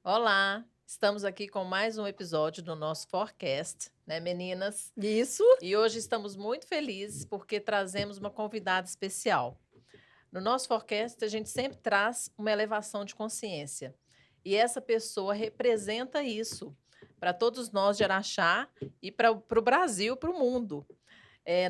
Olá, estamos aqui com mais um episódio do nosso Forecast, né, meninas? Isso. E hoje estamos muito felizes porque trazemos uma convidada especial. No nosso Forecast, a gente sempre traz uma elevação de consciência. E essa pessoa representa isso para todos nós de Araxá e para o Brasil, para o mundo.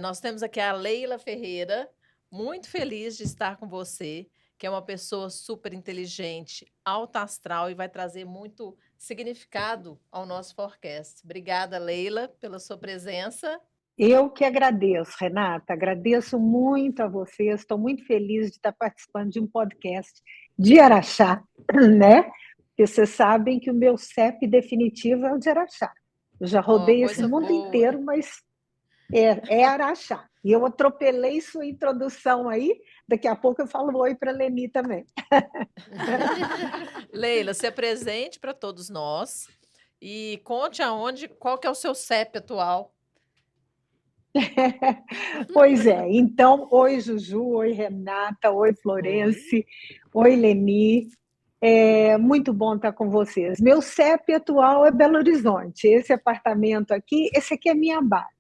Nós temos aqui a Leila Ferreira, muito feliz de estar com você, que é uma pessoa super inteligente, alta astral e vai trazer muito significado ao nosso forecast. Obrigada, Leila, pela sua presença. Eu que agradeço, Renata, agradeço muito a vocês, estou muito feliz de estar participando de um podcast de Araxá, né? Porque vocês sabem que o meu CEP definitivo é o de Araxá. Eu já Oh, rodei esse coisa mundo boa. inteiro, mas é Araxá. E eu atropelei sua introdução aí, daqui a pouco eu falo oi para a Leni também. Leila, se apresente para todos nós e conte qual que é o seu CEP atual. Pois é, então, oi Juju, oi Renata, oi Oi. Florence, oi Leni. É muito bom estar com vocês. Meu CEP atual é Belo Horizonte. Esse apartamento aqui, esse aqui é minha base.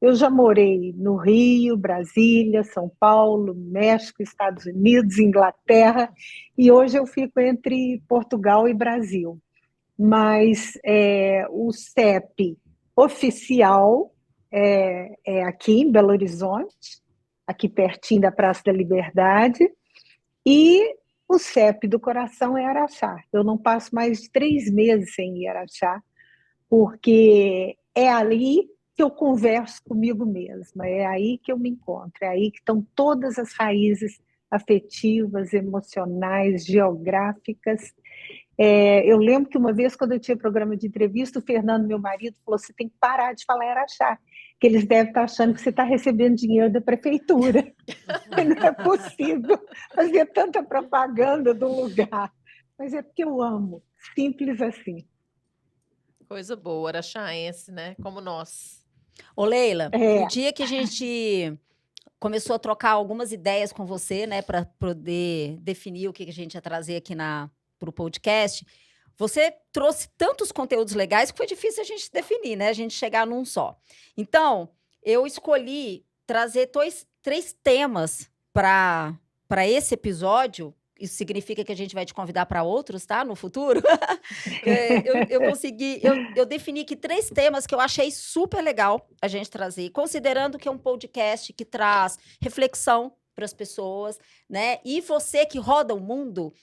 Eu já morei no Rio, Brasília, São Paulo, México, Estados Unidos, Inglaterra, e hoje eu fico entre Portugal e Brasil. Mas o CEP oficial é aqui em Belo Horizonte, aqui pertinho da Praça da Liberdade, e o CEP do coração é Araxá. Eu não passo mais de 3 meses sem ir a Araxá, porque é ali que eu converso comigo mesma, é aí que eu me encontro, é aí que estão todas as raízes afetivas, emocionais, geográficas. Eu lembro que uma vez, quando eu tinha programa de entrevista, o Fernando, meu marido, falou: você tem que parar de falar Araxá, que eles devem estar achando que você está recebendo dinheiro da prefeitura. Não é possível fazer tanta propaganda do lugar. Mas é porque eu amo, simples assim. Coisa boa, araxaense, né? Como nós. Ô, Leila, no É, dia que a gente começou a trocar algumas ideias com você, né, para poder definir o que a gente ia trazer aqui para o podcast, você trouxe tantos conteúdos legais que foi difícil a gente definir, né, a gente chegar num só. Então, eu escolhi trazer três temas para esse episódio. Isso significa que a gente vai te convidar para outros, tá? No futuro. Eu defini aqui 3 temas que eu achei super legal a gente trazer, considerando que é um podcast que traz reflexão para as pessoas, né? E você que roda o mundo,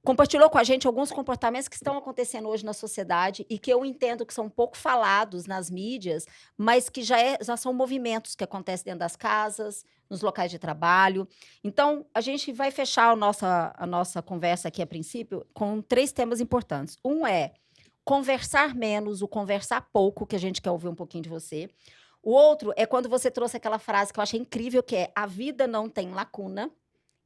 compartilhou com a gente alguns comportamentos que estão acontecendo hoje na sociedade e que eu entendo que são um pouco falados nas mídias, mas que já são movimentos que acontecem dentro das casas, nos locais de trabalho. Então, a gente vai fechar a nossa conversa aqui, a princípio, com 3 temas importantes. Um é conversar menos, o conversar pouco, que a gente quer ouvir um pouquinho de você. O outro é quando você trouxe aquela frase que eu achei incrível, que é: a vida não tem lacuna.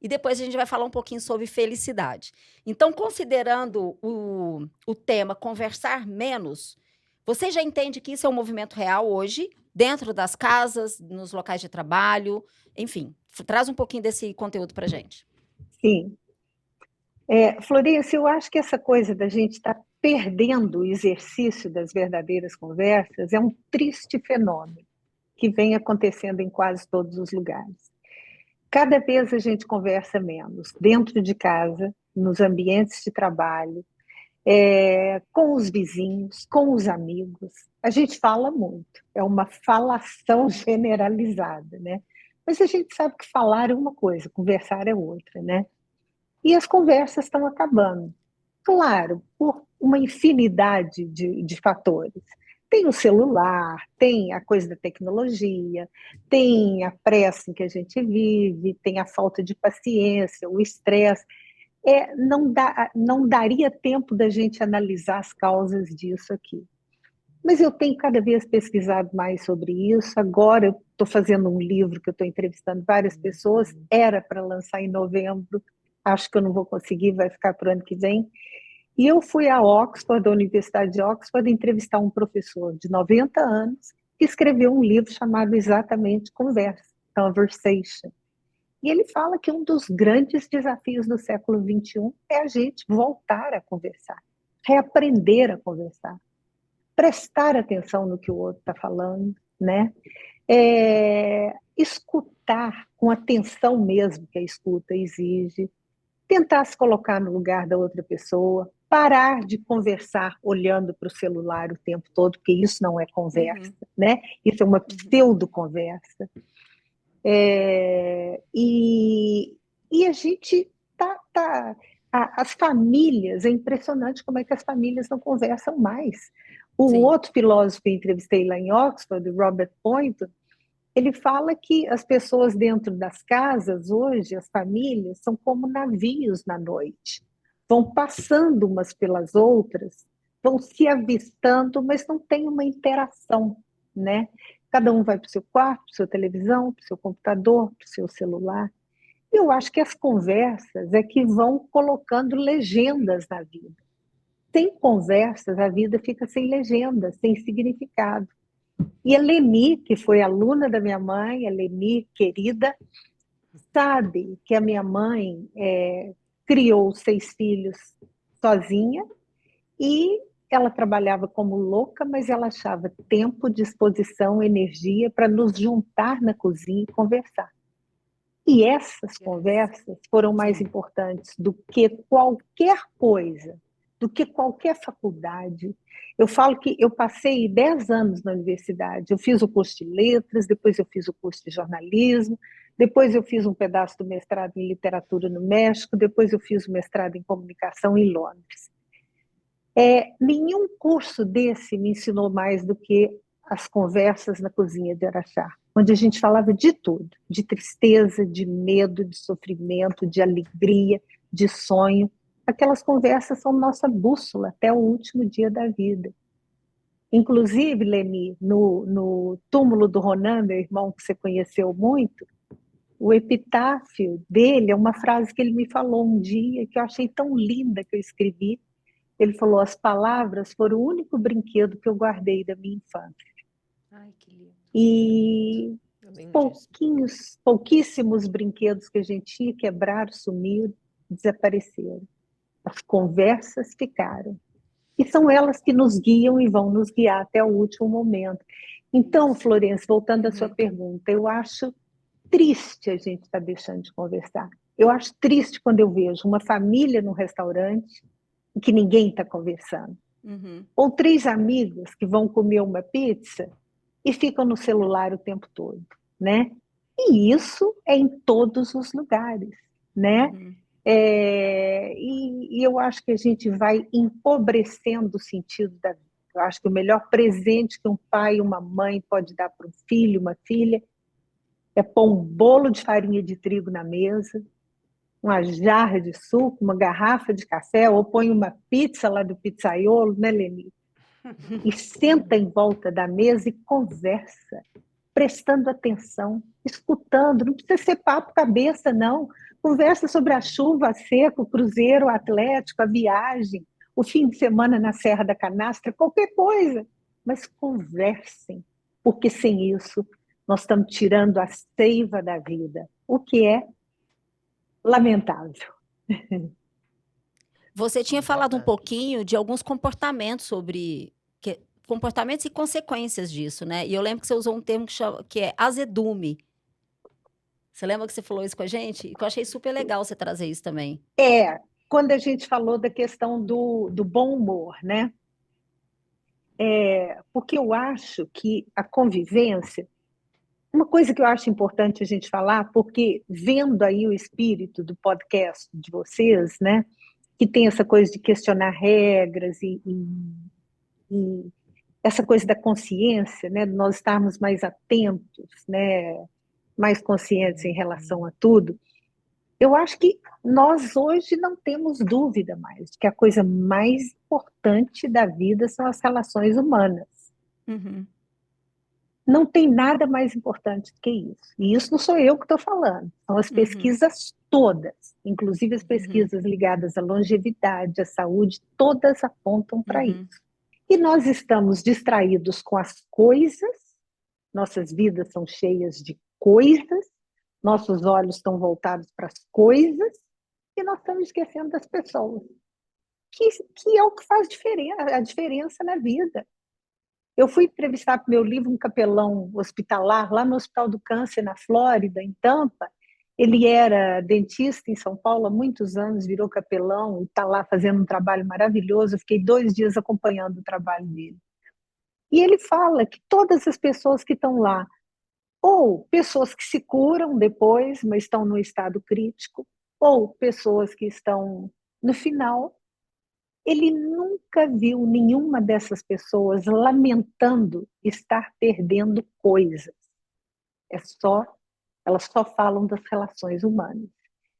E depois a gente vai falar um pouquinho sobre felicidade. Então, considerando o tema conversar menos, você já entende que isso é um movimento real hoje, dentro das casas, nos locais de trabalho, enfim. Traz um pouquinho desse conteúdo para a gente. sim. Florença, eu acho que essa coisa da gente estar perdendo o exercício das verdadeiras conversas é um triste fenômeno que vem acontecendo em quase todos os lugares. Cada vez a gente conversa menos, dentro de casa, nos ambientes de trabalho, com os vizinhos, com os amigos. A gente fala muito, é uma falação generalizada, né? Mas a gente sabe que falar é uma coisa, conversar é outra, né? E as conversas estão acabando. Claro, por uma infinidade de fatores. Tem o celular, tem a coisa da tecnologia, tem a pressa em que a gente vive, tem a falta de paciência, o estresse. Não daria tempo da gente analisar as causas disso aqui. Mas eu tenho cada vez pesquisado mais sobre isso. Agora eu estou fazendo um livro que eu estou entrevistando várias pessoas. Era para lançar em novembro, acho que eu não vou conseguir, vai ficar para o ano que vem. E eu fui a Oxford, da Universidade de Oxford, entrevistar um professor de 90 anos que escreveu um livro chamado exatamente Conversa, Conversation. E ele fala que um dos grandes desafios do século XXI é a gente voltar a conversar, reaprender a conversar, prestar atenção no que o outro está falando, né? Escutar com atenção mesmo que a escuta exige, tentar se colocar no lugar da outra pessoa, parar de conversar olhando para o celular o tempo todo, porque isso não é conversa, né? Isso é uma pseudo-conversa. E a gente as famílias, é impressionante como é que as famílias não conversam mais. O outro filósofo que eu entrevistei lá em Oxford, Robert Poynton, ele fala que as pessoas dentro das casas hoje, as famílias, são como navios na noite. Vão passando umas pelas outras, vão se avistando, mas não tem uma interação, né? Cada um vai para o seu quarto, para a sua televisão, para o seu computador, para o seu celular. Eu acho que as conversas é que vão colocando legendas na vida. Sem conversas, a vida fica sem legenda, sem significado. E a Leni, que foi aluna da minha mãe, a Leni, querida, sabe que a minha mãe criou 6 filhos sozinha e ela trabalhava como louca, mas ela achava tempo, disposição, energia para nos juntar na cozinha e conversar. E essas conversas foram mais importantes do que qualquer coisa, do que qualquer faculdade. Eu falo que eu passei 10 anos na universidade. Eu fiz o curso de letras, depois eu fiz o curso de jornalismo, depois eu fiz um pedaço do mestrado em literatura no México, depois eu fiz o mestrado em comunicação em Londres. Nenhum curso desse me ensinou mais do que as conversas na cozinha de Araxá, onde a gente falava de tudo, de tristeza, de medo, de sofrimento, de alegria, de sonho. Aquelas conversas são nossa bússola até o último dia da vida. Inclusive, Leni, no túmulo do Ronan, meu irmão, que você conheceu muito, o epitáfio dele é uma frase que ele me falou um dia, que eu achei tão linda que eu escrevi. Ele falou: as palavras foram o único brinquedo que eu guardei da minha infância. Ai, que lindo. E pouquíssimos brinquedos que a gente tinha quebraram, sumiram, desapareceram. As conversas ficaram. E são elas que nos guiam e vão nos guiar até o último momento. Então, Florence, voltando à sua pergunta, eu acho triste a gente estar deixando de conversar. Eu acho triste quando eu vejo uma família num restaurante em que ninguém está conversando. Ou 3 amigos que vão comer uma pizza e ficam no celular o tempo todo, né? E isso é em todos os lugares, né? E eu acho que a gente vai empobrecendo o sentido da vida. Eu acho que o melhor presente que um pai e uma mãe pode dar para um filho, uma filha, é pôr um bolo de farinha de trigo na mesa, uma jarra de suco, uma garrafa de café, ou põe uma pizza lá do pizzaiolo, né, Leni? E senta em volta da mesa e conversa, prestando atenção, escutando. Não precisa ser papo cabeça, não. Conversa sobre a chuva, a seca, o cruzeiro, o Atlético, a viagem, o fim de semana na Serra da Canastra, qualquer coisa. Mas conversem, porque sem isso nós estamos tirando a seiva da vida, o que é lamentável. Você tinha falado um pouquinho de alguns comportamentos comportamentos e consequências disso, né? E eu lembro que você usou um termo que é azedume. Você lembra que você falou isso com a gente? E que eu achei super legal você trazer isso também. Quando a gente falou da questão do bom humor, né? Porque eu acho que a convivência, uma coisa que eu acho importante a gente falar, porque vendo aí o espírito do podcast de vocês, né? Que tem essa coisa de questionar regras e essa coisa da consciência, né? De nós estarmos mais atentos, né? Mais conscientes em relação a tudo. Eu acho que nós hoje não temos dúvida mais de que a coisa mais importante da vida são as relações humanas. Não tem nada mais importante do que isso. E isso não sou eu que estou falando, são as pesquisas todas, inclusive as pesquisas ligadas à longevidade, à saúde, todas apontam para isso. E nós estamos distraídos com as coisas, nossas vidas são cheias de coisas, nossos olhos estão voltados para as coisas e nós estamos esquecendo das pessoas, que é o que faz a diferença na vida. Eu fui entrevistar para o meu livro um capelão hospitalar, lá no Hospital do Câncer, na Flórida, em Tampa. Ele era dentista em São Paulo há muitos anos, virou capelão e está lá fazendo um trabalho maravilhoso. Eu fiquei 2 dias acompanhando o trabalho dele. E ele fala que todas as pessoas que estão lá, ou pessoas que se curam depois, mas estão no estado crítico, ou pessoas que estão no final, ele nunca viu nenhuma dessas pessoas lamentando estar perdendo coisas. Elas só falam das relações humanas.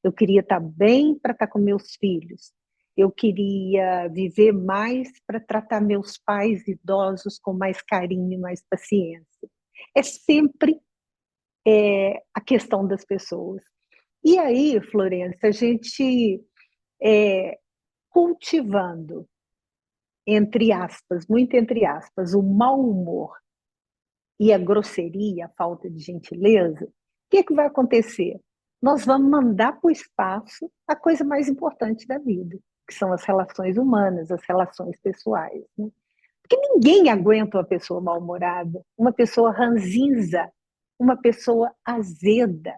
Eu queria estar bem para estar com meus filhos. Eu queria viver mais para tratar meus pais idosos com mais carinho e mais paciência. É sempre a questão das pessoas. E aí, Florência, a gente cultivando, entre aspas, muito entre aspas, o mau humor e a grosseria, a falta de gentileza, o que vai acontecer? Nós vamos mandar para o espaço a coisa mais importante da vida, que são as relações humanas, as relações pessoais. Né? Porque ninguém aguenta uma pessoa mal-humorada, uma pessoa ranzinza, uma pessoa azeda.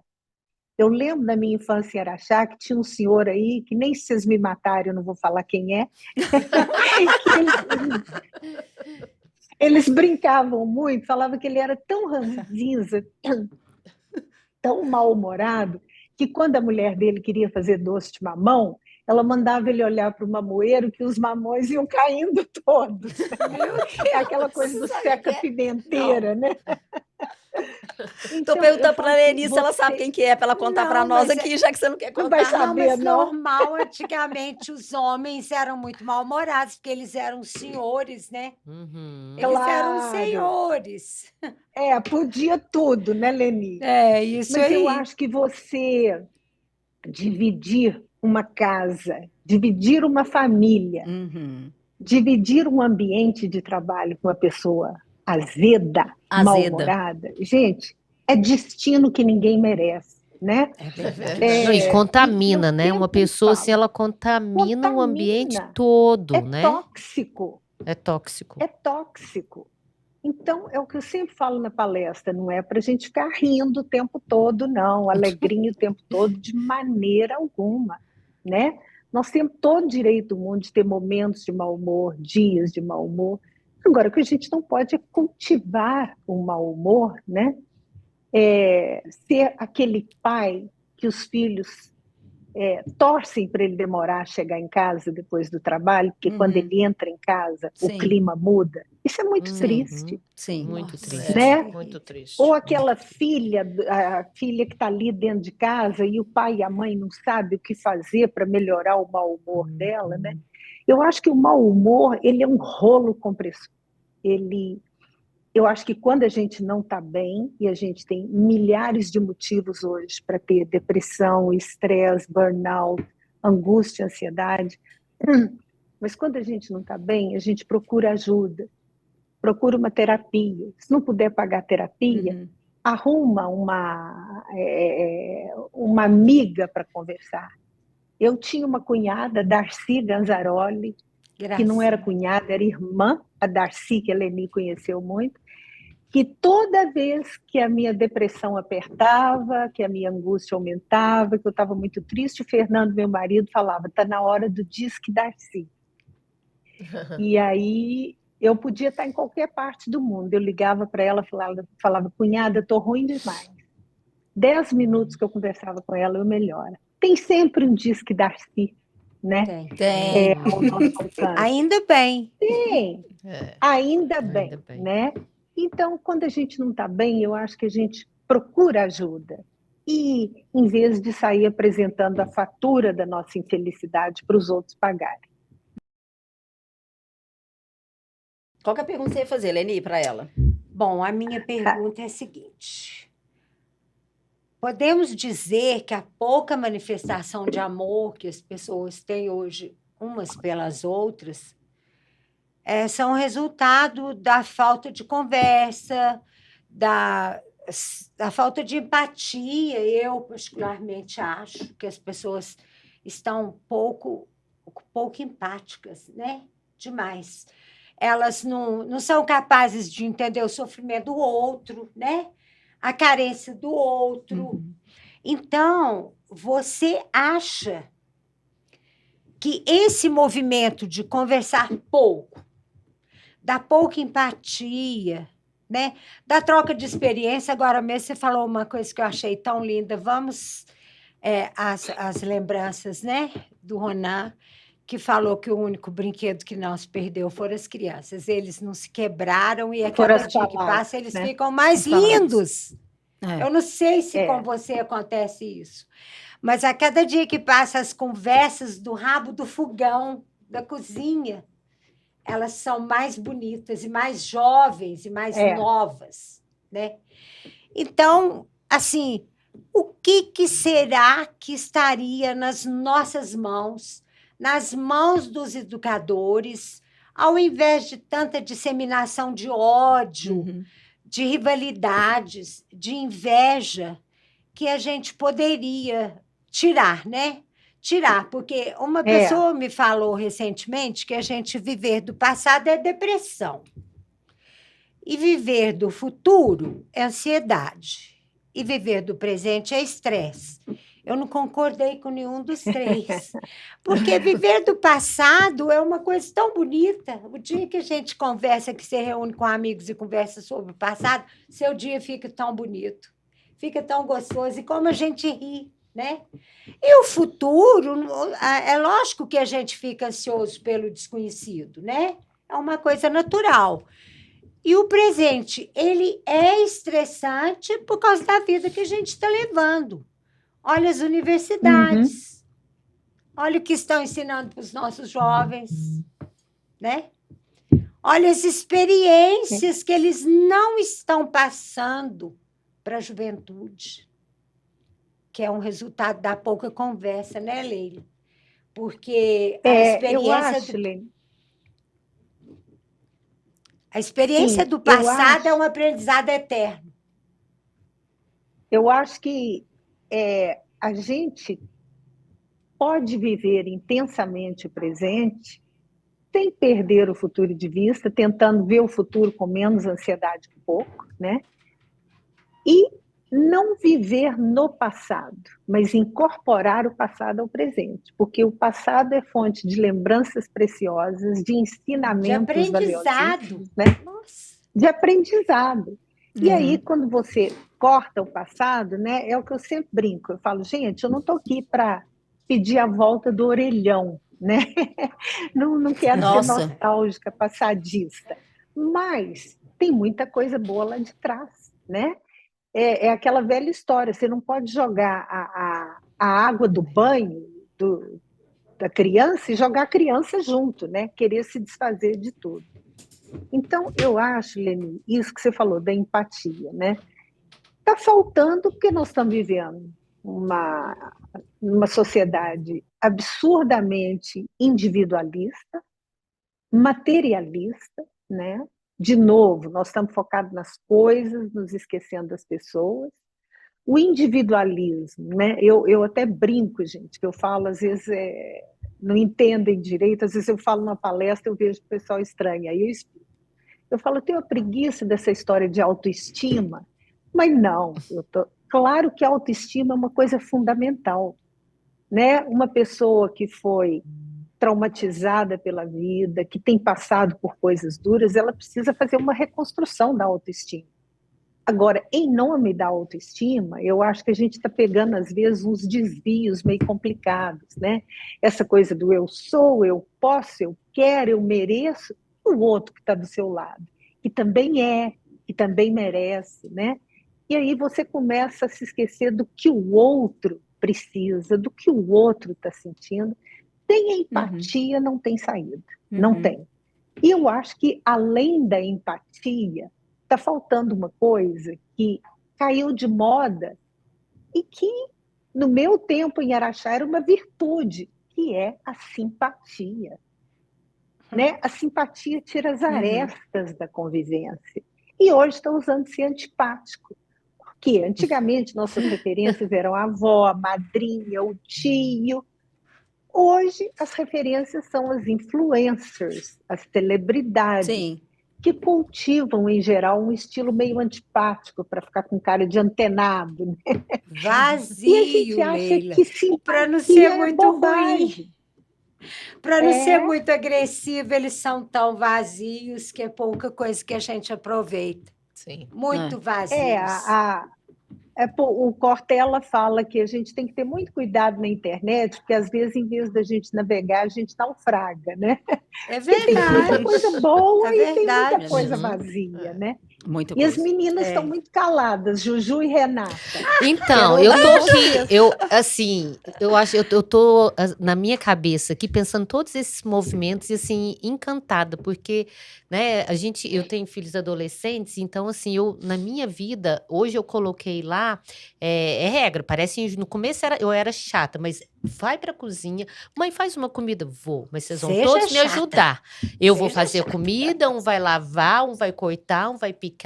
Eu lembro da minha infância em Araxá que tinha um senhor aí, que nem se vocês me matarem, eu não vou falar quem é, eles brincavam muito, falavam que ele era tão ranzinza, tão mal-humorado, que quando a mulher dele queria fazer doce de mamão, ela mandava ele olhar para o mamoeiro que os mamões iam caindo todos. É aquela coisa do seca-pimenteira, né? Estou perguntando para a Leni se ela sabe quem que é, para ela contar para nós aqui, já que você não quer Não contar. vai saber, mas não. normal, antigamente os homens eram muito mal-humorados, porque eles eram senhores, né? Eles eram Claro. senhores. Podia tudo, né, Leni? É, isso Mas aí. eu acho que você dividir uma casa, dividir uma família, dividir um ambiente de trabalho com uma pessoa azeda, mal-humorada, gente, é destino que ninguém merece, né? É verdade. Não, e contamina, eu né? Uma sempre pessoa assim, falo, ela contamina o ambiente contamina. todo, É né? tóxico. É tóxico. É tóxico. Então, é o que eu sempre falo na palestra, não é para a gente ficar rindo o tempo todo, não, alegrinho o tempo todo, de maneira alguma, né? Nós temos todo o direito do mundo de ter momentos de mau humor, dias de mau humor. Agora, o que a gente não pode é cultivar o mau humor, né? Ser aquele pai que os filhos torcem para ele demorar a chegar em casa depois do trabalho, porque quando ele entra em casa, o clima muda. Isso é muito triste. Sim. Muito Nossa, triste. Né? Muito triste. Ou aquela filha, a filha que está ali dentro de casa e o pai e a mãe não sabem o que fazer para melhorar o mau humor dela, né? Eu acho que o mau humor, ele é um rolo compressor. Eu acho que quando a gente não está bem, e a gente tem milhares de motivos hoje para ter depressão, estresse, burnout, angústia, ansiedade, mas quando a gente não está bem, a gente procura ajuda, procura uma terapia. Se não puder pagar terapia, arruma uma amiga para conversar. Eu tinha uma cunhada, Darcy Ganzaroli, que não era cunhada, era irmã, a Darcy, que a Leni conheceu muito, que toda vez que a minha depressão apertava, que a minha angústia aumentava, que eu estava muito triste, o Fernando, meu marido, falava, está na hora do Disque Darcy. E aí eu podia estar em qualquer parte do mundo, eu ligava para ela, falava, cunhada, estou ruim demais. 10 minutos que eu conversava com ela, eu melhoro. Tem sempre um Disque Darcy, né? Tem. Ao nosso alcance. Ainda bem. Tem, ainda bem, Ainda bem. né? Então, quando a gente não está bem, eu acho que a gente procura ajuda. E, em vez de sair apresentando a fatura da nossa infelicidade para os outros pagarem. Qual que é a pergunta que você ia fazer, Leni, para ela? Bom, a minha pergunta é a seguinte. Podemos dizer que a pouca manifestação de amor que as pessoas têm hoje umas pelas outras são resultado da falta de conversa, a falta de empatia, eu particularmente acho que as pessoas estão pouco empáticas, né? Demais. Elas não são capazes de entender o sofrimento do outro, né? A carência do outro. Então, você acha que esse movimento de conversar pouco, da pouca empatia, né? Da troca de experiência, agora mesmo você falou uma coisa que eu achei tão linda. Vamos às lembranças, né? Do Ronan, que falou que o único brinquedo que não se perdeu foram as crianças. Eles não se quebraram e a Foram cada as dia que palavras, passa, eles né? ficam mais As palavras. lindos. Eu não sei se com você acontece isso, mas a cada dia que passa, as conversas do rabo do fogão, da cozinha, elas são mais bonitas e mais jovens e mais novas, né? Então, assim, o que será que estaria nas nossas mãos, nas mãos dos educadores, ao invés de tanta disseminação de ódio, de rivalidades, de inveja, que a gente poderia tirar, né? Tirar, porque uma pessoa me falou recentemente que a gente viver do passado é depressão. E viver do futuro é ansiedade. E viver do presente é estresse. Eu não concordei com nenhum dos três. Porque viver do passado é uma coisa tão bonita. O dia que a gente conversa, que se reúne com amigos e conversa sobre o passado, seu dia fica tão bonito, fica tão gostoso. E como a gente ri, né? E o futuro, é lógico que a gente fica ansioso pelo desconhecido, né? É uma coisa natural. E o presente, ele é estressante por causa da vida que a gente está levando. Olha as universidades, olha o que estão ensinando para os nossos jovens, né? Olha as experiências que eles não estão passando para a juventude, que é um resultado da pouca conversa, né, Leila? Porque a experiência... Eu acho, Lene, A experiência do passado é um aprendizado eterno. Eu acho que a gente pode viver intensamente o presente sem perder o futuro de vista, tentando ver o futuro com menos ansiedade um pouco, né? E não viver no passado, mas incorporar o passado ao presente, porque o passado é fonte de lembranças preciosas, de ensinamentos valiosos, né? De aprendizado. E aí, quando você corta o passado, né, é o que eu sempre brinco, eu falo, gente, eu não estou aqui para pedir a volta do orelhão, né? Não quero ser nostálgica, passadista, mas tem muita coisa boa lá de trás, né? É aquela velha história, você não pode jogar a água do banho da criança e jogar a criança junto, né? Querer se desfazer de tudo. Então, eu acho, Leni, isso que você falou da empatia, né? Está faltando porque nós estamos vivendo uma sociedade absurdamente individualista, materialista, né? De novo, nós estamos focados nas coisas, nos esquecendo das pessoas. O individualismo, né? Eu até brinco, gente, que eu falo, às vezes, não entendem direito, às vezes eu falo numa palestra, eu vejo o pessoal estranho, aí eu explico. Eu falo, eu tenho a preguiça dessa história de autoestima, mas não, claro que a autoestima é uma coisa fundamental, né? Uma pessoa que foi traumatizada pela vida, que tem passado por coisas duras, ela precisa fazer uma reconstrução da autoestima. Agora, em nome da autoestima, eu acho que a gente está pegando, às vezes, uns desvios meio complicados, né? Essa coisa do eu sou, eu posso, eu quero, eu mereço, o outro que está do seu lado, que também merece, né? E aí você começa a se esquecer do que o outro precisa, do que o outro está sentindo. Tem empatia, não tem saída, não tem. E eu acho que, além da empatia, está faltando uma coisa que caiu de moda e que, no meu tempo em Araxá, era uma virtude, que é a simpatia. Né? A simpatia tira as arestas da convivência. E hoje estão usando ser antipático. quê? Antigamente, nossas referências eram a avó, a madrinha, o tio. Hoje, as referências são as influencers, as celebridades, Sim. que cultivam, em geral, um estilo meio antipático, para ficar com cara de antenado, né? E a gente Vazio, acha Leila. que Para não ser simpatia é muito ruim, bobagem. para não ser É, muito agressivo, eles são tão vazios que é pouca coisa que a gente aproveita. Sim. Muito é, vazios. o Cortella fala que a gente tem que ter muito cuidado na internet, porque às vezes, em vez da gente navegar, a gente naufraga, né? É Porque tem muita verdade, coisa boa é e tem muita verdade. coisa Uhum. vazia, É. né? Muita E as coisa. meninas estão É. muito caladas, Juju e Renata. Então, Quero eu ouvir tô aqui, vocês. eu acho, eu tô na minha cabeça aqui pensando todos esses movimentos e assim encantada, porque, né, eu tenho filhos adolescentes, então assim, na minha vida, hoje eu coloquei lá, é regra, parece no começo eu era chata, mas vai pra cozinha, mãe faz uma comida, vou, mas vocês vão Seja todos me chata. ajudar. Eu vou Seja fazer chata. comida, um vai lavar, um vai cortar, um vai picar.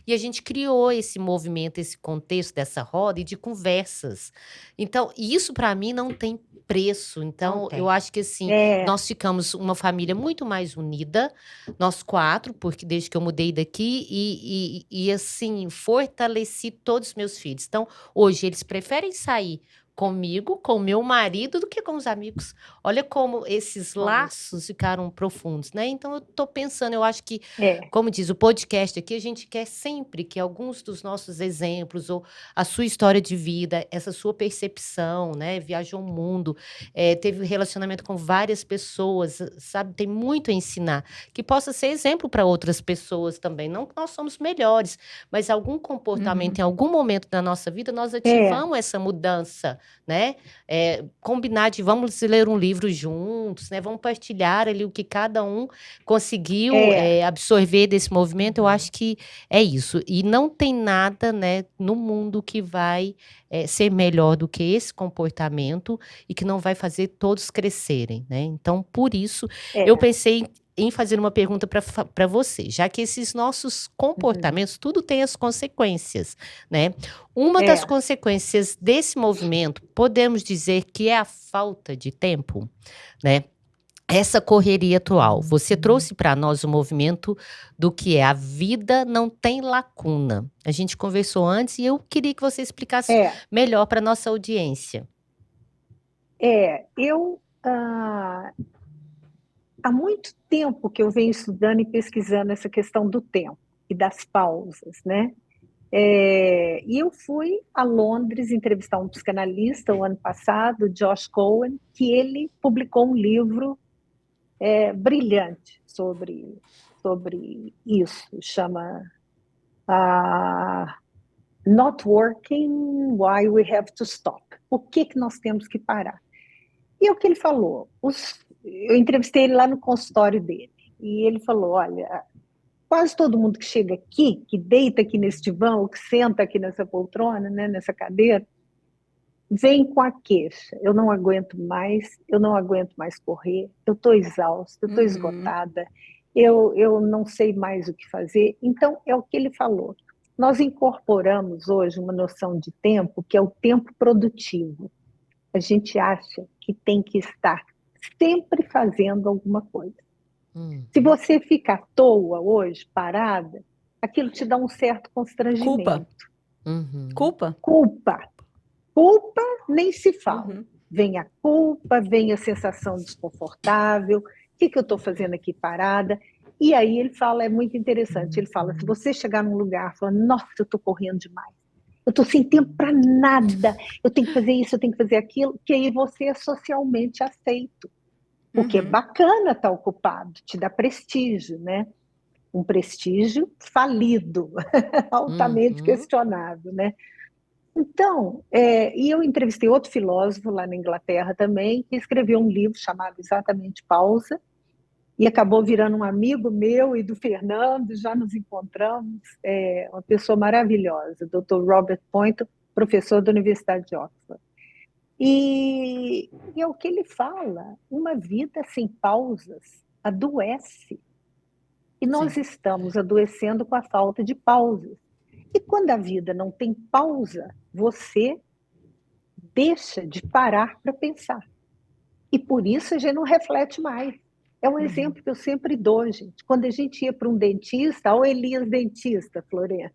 E a gente criou esse movimento, esse contexto dessa roda e de conversas. Então, isso para mim não tem preço. Não Então, eu tem. acho que assim, É, nós ficamos uma família muito mais unida, nós quatro, porque desde que eu mudei daqui e assim, fortaleci todos os meus filhos. Então, hoje eles preferem sair comigo, com meu marido, do que com os amigos. Olha como esses olha, laços ficaram profundos, né? Então, eu tô pensando, eu acho que é, como diz o podcast aqui, a gente quer sempre que alguns dos nossos exemplos, ou a sua história de vida, essa sua percepção, né? Viajou o mundo, teve relacionamento com várias pessoas, sabe? Tem muito a ensinar, que possa ser exemplo para outras pessoas também. Não que nós somos melhores, mas algum comportamento, em algum momento da nossa vida, nós é, ativamos essa mudança, né? Combinar de vamos ler um livro juntos, né? Vamos partilhar ali o que cada um conseguiu é. absorver desse movimento, eu Uhum. acho que é isso. E não tem nada, né, no mundo que vai ser melhor do que esse comportamento e que não vai fazer todos crescerem, né? Então, por isso, eu É. pensei em fazer uma pergunta para você, já que esses nossos Uhum. comportamentos, tudo tem as consequências, né? Uma das É. consequências desse movimento, podemos dizer que é a falta de tempo, né? Essa correria atual, você trouxe para nós o movimento do que é a vida não tem lacuna. A gente conversou antes e eu queria que você explicasse É. melhor para nossa audiência. Há muito tempo que eu venho estudando e pesquisando essa questão do tempo e das pausas, né? E eu fui a Londres entrevistar um psicanalista o ano passado, Josh Cohen, que ele publicou um livro brilhante sobre isso, chama Not Working, Why We Have to Stop. Por que nós temos que parar? E é o que ele falou. Eu entrevistei ele lá no consultório dele. E ele falou, olha, quase todo mundo que chega aqui, que deita aqui nesse divã, ou que senta aqui nessa poltrona, né, nessa cadeira, vem com a queixa. Eu não aguento mais correr, eu estou exausta, eu estou esgotada, eu não sei mais o que fazer. Então, é o que ele falou. Nós incorporamos hoje uma noção de tempo que é o tempo produtivo. A gente acha que tem que estar sempre fazendo alguma coisa. Se você fica à toa hoje, parada, aquilo te dá um certo constrangimento. Culpa? Culpa nem se fala. Uhum. Vem a culpa, vem a sensação desconfortável. O que eu estou fazendo aqui parada? E aí ele fala, é muito interessante, ele fala, se você chegar num lugar falando, nossa, eu estou correndo demais, eu estou sem tempo para nada, eu tenho que fazer isso, eu tenho que fazer aquilo, que aí você é socialmente aceito. Porque é bacana estar ocupado, te dá prestígio, né? Um prestígio falido, altamente questionável, né? Então, e eu entrevistei outro filósofo lá na Inglaterra também, que escreveu um livro chamado exatamente Pausa, e acabou virando um amigo meu e do Fernando, já nos encontramos, uma pessoa maravilhosa, Dr. Robert Poynton, professor da Universidade de Oxford. E é o que ele fala, uma vida sem pausas adoece. E nós estamos adoecendo com a falta de pausas. E quando a vida não tem pausa, você deixa de parar para pensar. E por isso a gente não reflete mais. É um exemplo que eu sempre dou, gente. Quando a gente ia para um dentista, ou Elias dentista, Florena.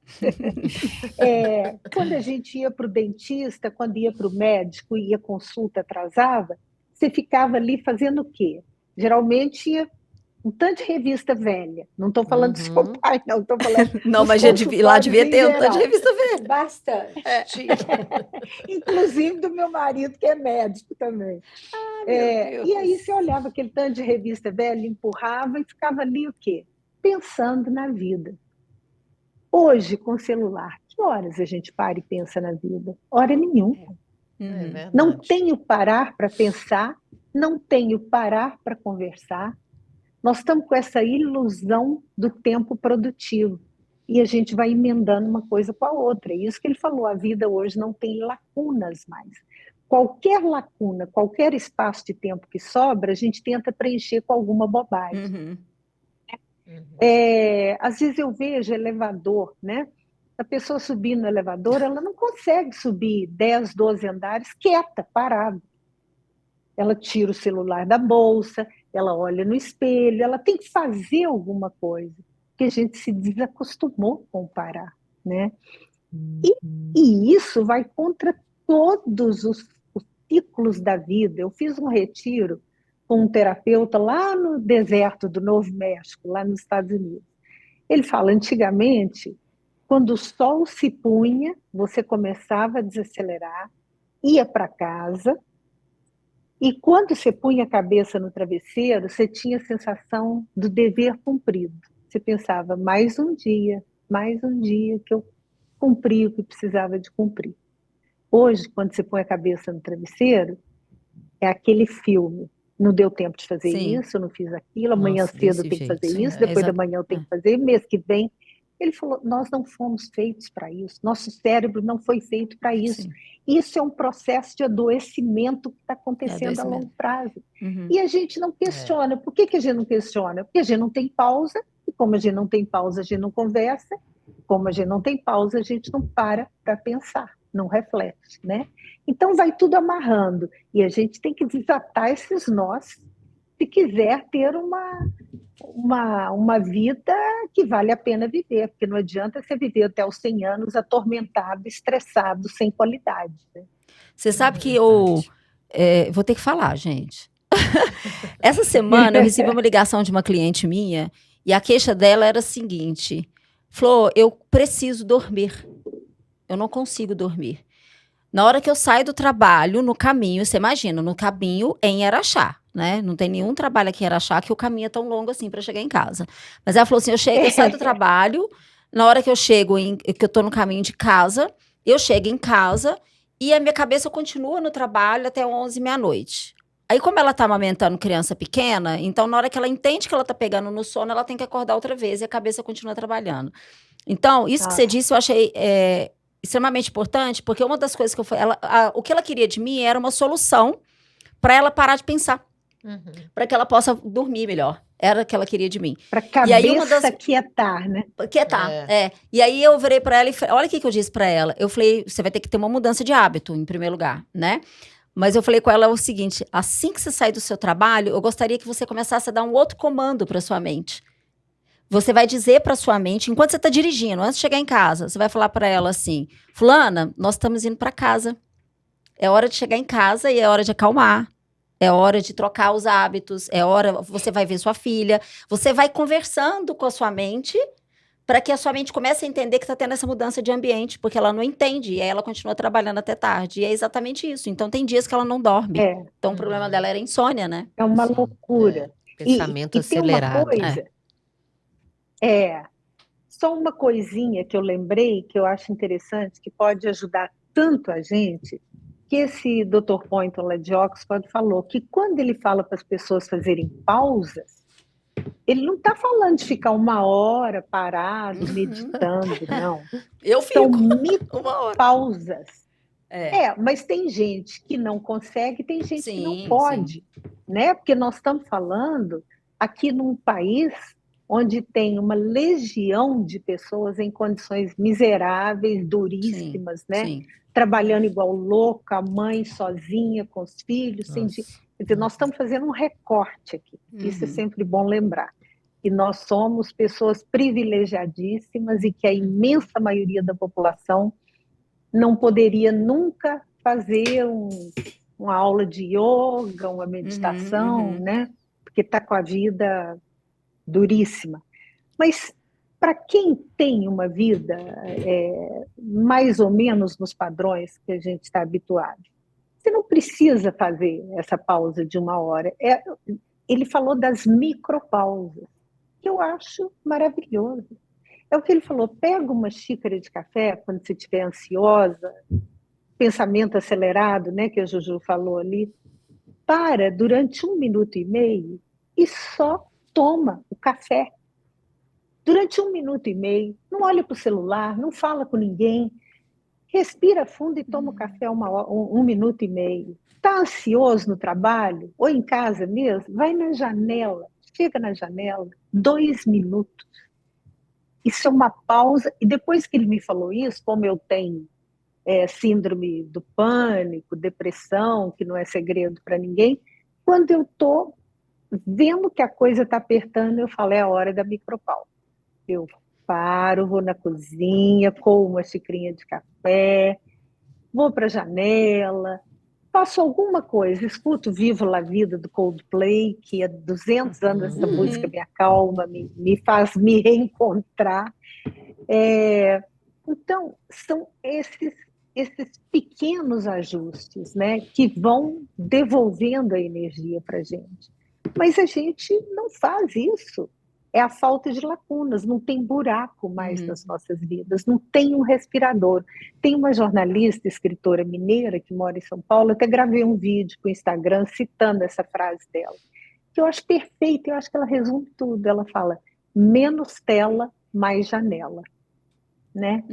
Quando a gente ia para o dentista, quando ia para o médico e a consulta atrasava, você ficava ali fazendo o quê? Geralmente ia um tanto de revista velha. Não estou falando do seu pai, não. Estou falando Não, dos mas lá devia consultórios ter em um tanto de geral. revista velha. Bastante. Inclusive do meu marido, que é médico também. E aí você olhava aquele tanto de revista velha, empurrava e ficava ali o quê? Pensando na vida. Hoje, com o celular, que horas a gente para e pensa na vida? Hora nenhuma. verdade. Não tenho parar para pensar, não tenho parar para conversar. Nós estamos com essa ilusão do tempo produtivo. E a gente vai emendando uma coisa com a outra. É isso que ele falou, a vida hoje não tem lacunas mais. Qualquer lacuna, qualquer espaço de tempo que sobra, a gente tenta preencher com alguma bobagem. Às vezes eu vejo elevador, né? A pessoa subindo no elevador, ela não consegue subir 10, 12 andares quieta, parada. Ela tira o celular da bolsa, ela olha no espelho, ela tem que fazer alguma coisa, porque a gente se desacostumou com parar, né? E isso vai contra todos os ciclos da vida. Eu fiz um retiro com um terapeuta lá no deserto do Novo México, lá nos Estados Unidos. Ele fala, antigamente, quando o sol se punha, você começava a desacelerar, ia para casa, e quando você punha a cabeça no travesseiro, você tinha a sensação do dever cumprido. Você pensava, mais um dia que eu cumpri o que precisava de cumprir. Hoje, quando você põe a cabeça no travesseiro, é aquele filme. Não deu tempo de fazer isso, não fiz aquilo, amanhã Nossa, cedo desse eu tenho que jeito. fazer isso, depois da manhã eu tenho que fazer, mês que vem. Ele falou, nós não fomos feitos para isso, nosso cérebro não foi feito para isso. Sim. Isso é um processo de adoecimento que está acontecendo a longo prazo. E a gente não questiona. Por que a gente não questiona? Porque a gente não tem pausa, e como a gente não tem pausa, a gente não conversa, como a gente não tem pausa, a gente não para pensar, não reflete, né? Então vai tudo amarrando, e a gente tem que desatar esses nós se quiser ter uma vida que vale a pena viver, porque não adianta você viver até os 100 anos atormentado, estressado, sem qualidade. Né? Você sabe que eu vou ter que falar, gente. Essa semana eu recebi uma ligação de uma cliente minha e a queixa dela era a seguinte: Flor, eu preciso dormir. Eu não consigo dormir. Na hora que eu saio do trabalho, no caminho, você imagina, no caminho em Araxá, né? Não tem nenhum trabalho aqui em Araxá que o caminho é tão longo assim para chegar em casa. Mas ela falou assim: eu saio do trabalho, na hora que eu chego, que eu tô no caminho de casa, eu chego em casa e a minha cabeça continua no trabalho até 11, meia-noite. Aí, como ela tá amamentando criança pequena, então na hora que ela entende que ela tá pegando no sono, ela tem que acordar outra vez e a cabeça continua trabalhando. Então, isso que você disse, eu achei extremamente importante, porque uma das coisas que eu falei, o que ela queria de mim era uma solução para ela parar de pensar, para que ela possa dormir melhor. Era o que ela queria de mim. Para a cabeça quietar, né? Quietar, E aí eu virei para ela e falei, olha o que eu disse para ela. Eu falei, você vai ter que ter uma mudança de hábito, em primeiro lugar, né? Mas eu falei com ela o seguinte, assim que você sair do seu trabalho, eu gostaria que você começasse a dar um outro comando para sua mente. Você vai dizer para sua mente, enquanto você está dirigindo, antes de chegar em casa, você vai falar para ela assim, fulana, nós estamos indo para casa. É hora de chegar em casa e é hora de acalmar. É hora de trocar os hábitos, você vai ver sua filha. Você vai conversando com a sua mente para que a sua mente comece a entender que está tendo essa mudança de ambiente, porque ela não entende, e aí ela continua trabalhando até tarde. E é exatamente isso. Então, tem dias que ela não dorme. Então, o problema dela era insônia, né? É uma loucura. Pensamento acelerado. Tem uma coisa... Só uma coisinha que eu lembrei, que eu acho interessante, que pode ajudar tanto a gente, que esse Dr. Poynton lá de Oxford falou, que quando ele fala para as pessoas fazerem pausas, ele não está falando de ficar 1 hora parado, meditando, não. Eu fico São 1 hora. pausas. Mas tem gente que não consegue, tem gente que não pode, né? Porque nós estamos falando aqui num país onde tem uma legião de pessoas em condições miseráveis, duríssimas, né? Sim. Trabalhando igual louca, a mãe sozinha com os filhos. Quer dizer, nós estamos fazendo um recorte aqui. Isso é sempre bom lembrar. Que nós somos pessoas privilegiadíssimas e que a imensa maioria da população não poderia nunca fazer uma aula de yoga, uma meditação, né? Porque está com a vida duríssima. Mas para quem tem uma vida mais ou menos nos padrões que a gente está habituado, você não precisa fazer essa pausa de 1 hora. Ele falou das micropausas, que eu acho maravilhoso. É o que ele falou, pega uma xícara de café quando você estiver ansiosa, pensamento acelerado, né, que a Juju falou ali, para durante 1 minuto e meio e só toma o café. Durante 1 minuto e meio, não olha para o celular, não fala com ninguém, respira fundo e toma o café 1 minuto e meio. Está ansioso no trabalho ou em casa mesmo? Vai na janela, chega na janela, 2 minutos. Isso é uma pausa. E depois que ele me falou isso, como eu tenho síndrome do pânico, depressão, que não é segredo para ninguém, quando eu estou vendo que a coisa está apertando, eu falo, é a hora da micropausa. Eu paro, vou na cozinha, como uma xicrinha de café, vou para a janela, faço alguma coisa, escuto Viva La Vida do Coldplay, que há 200 anos essa música me acalma, me faz me reencontrar. Então, são esses pequenos ajustes, né, que vão devolvendo a energia para a gente. Mas a gente não faz isso. É a falta de lacunas, não tem buraco mais nas nossas vidas, não tem um respirador. Tem uma jornalista, escritora mineira, que mora em São Paulo, até gravei um vídeo para o Instagram citando essa frase dela, que eu acho perfeita, eu acho que ela resume tudo. Ela fala, menos tela, mais janela. Né?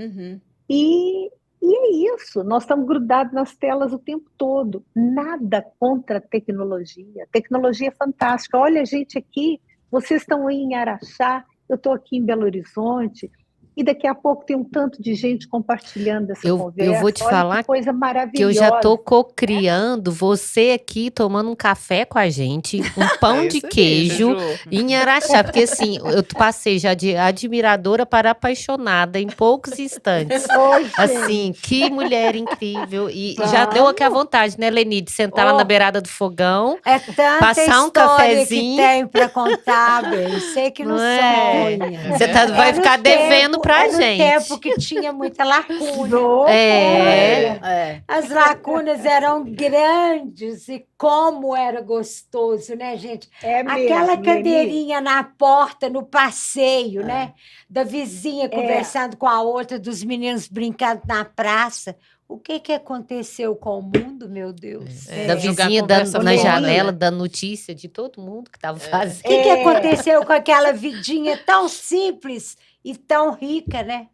E é isso, nós estamos grudados nas telas o tempo todo. Nada contra a tecnologia. A tecnologia é fantástica. Olha a gente aqui, vocês estão aí em Araxá, eu estou aqui em Belo Horizonte, e daqui a pouco tem um tanto de gente compartilhando essa conversa. Eu vou te Olha falar que coisa maravilhosa. que eu já estou cocriando você aqui tomando um café com a gente, um pão de queijo em Araxá, porque assim, eu passei já de admiradora para apaixonada em poucos instantes. Assim, que mulher incrível. E já deu aqui a vontade, né, Leni, de sentar lá na beirada do fogão, É tanta passar um cafezinho. Que tem para contar, bem. Sei que não sonha. Você vai ficar devendo pra gente. Era um tempo que tinha muita lacuna. As lacunas eram grandes e como era gostoso, né, gente? Aquela cadeirinha na porta, no passeio, né? Da vizinha conversando com a outra, dos meninos brincando na praça. O que aconteceu com o mundo, meu Deus? Da vizinha na janela, da notícia de todo mundo que estava fazendo. O que aconteceu com aquela vidinha tão simples e tão rica, né?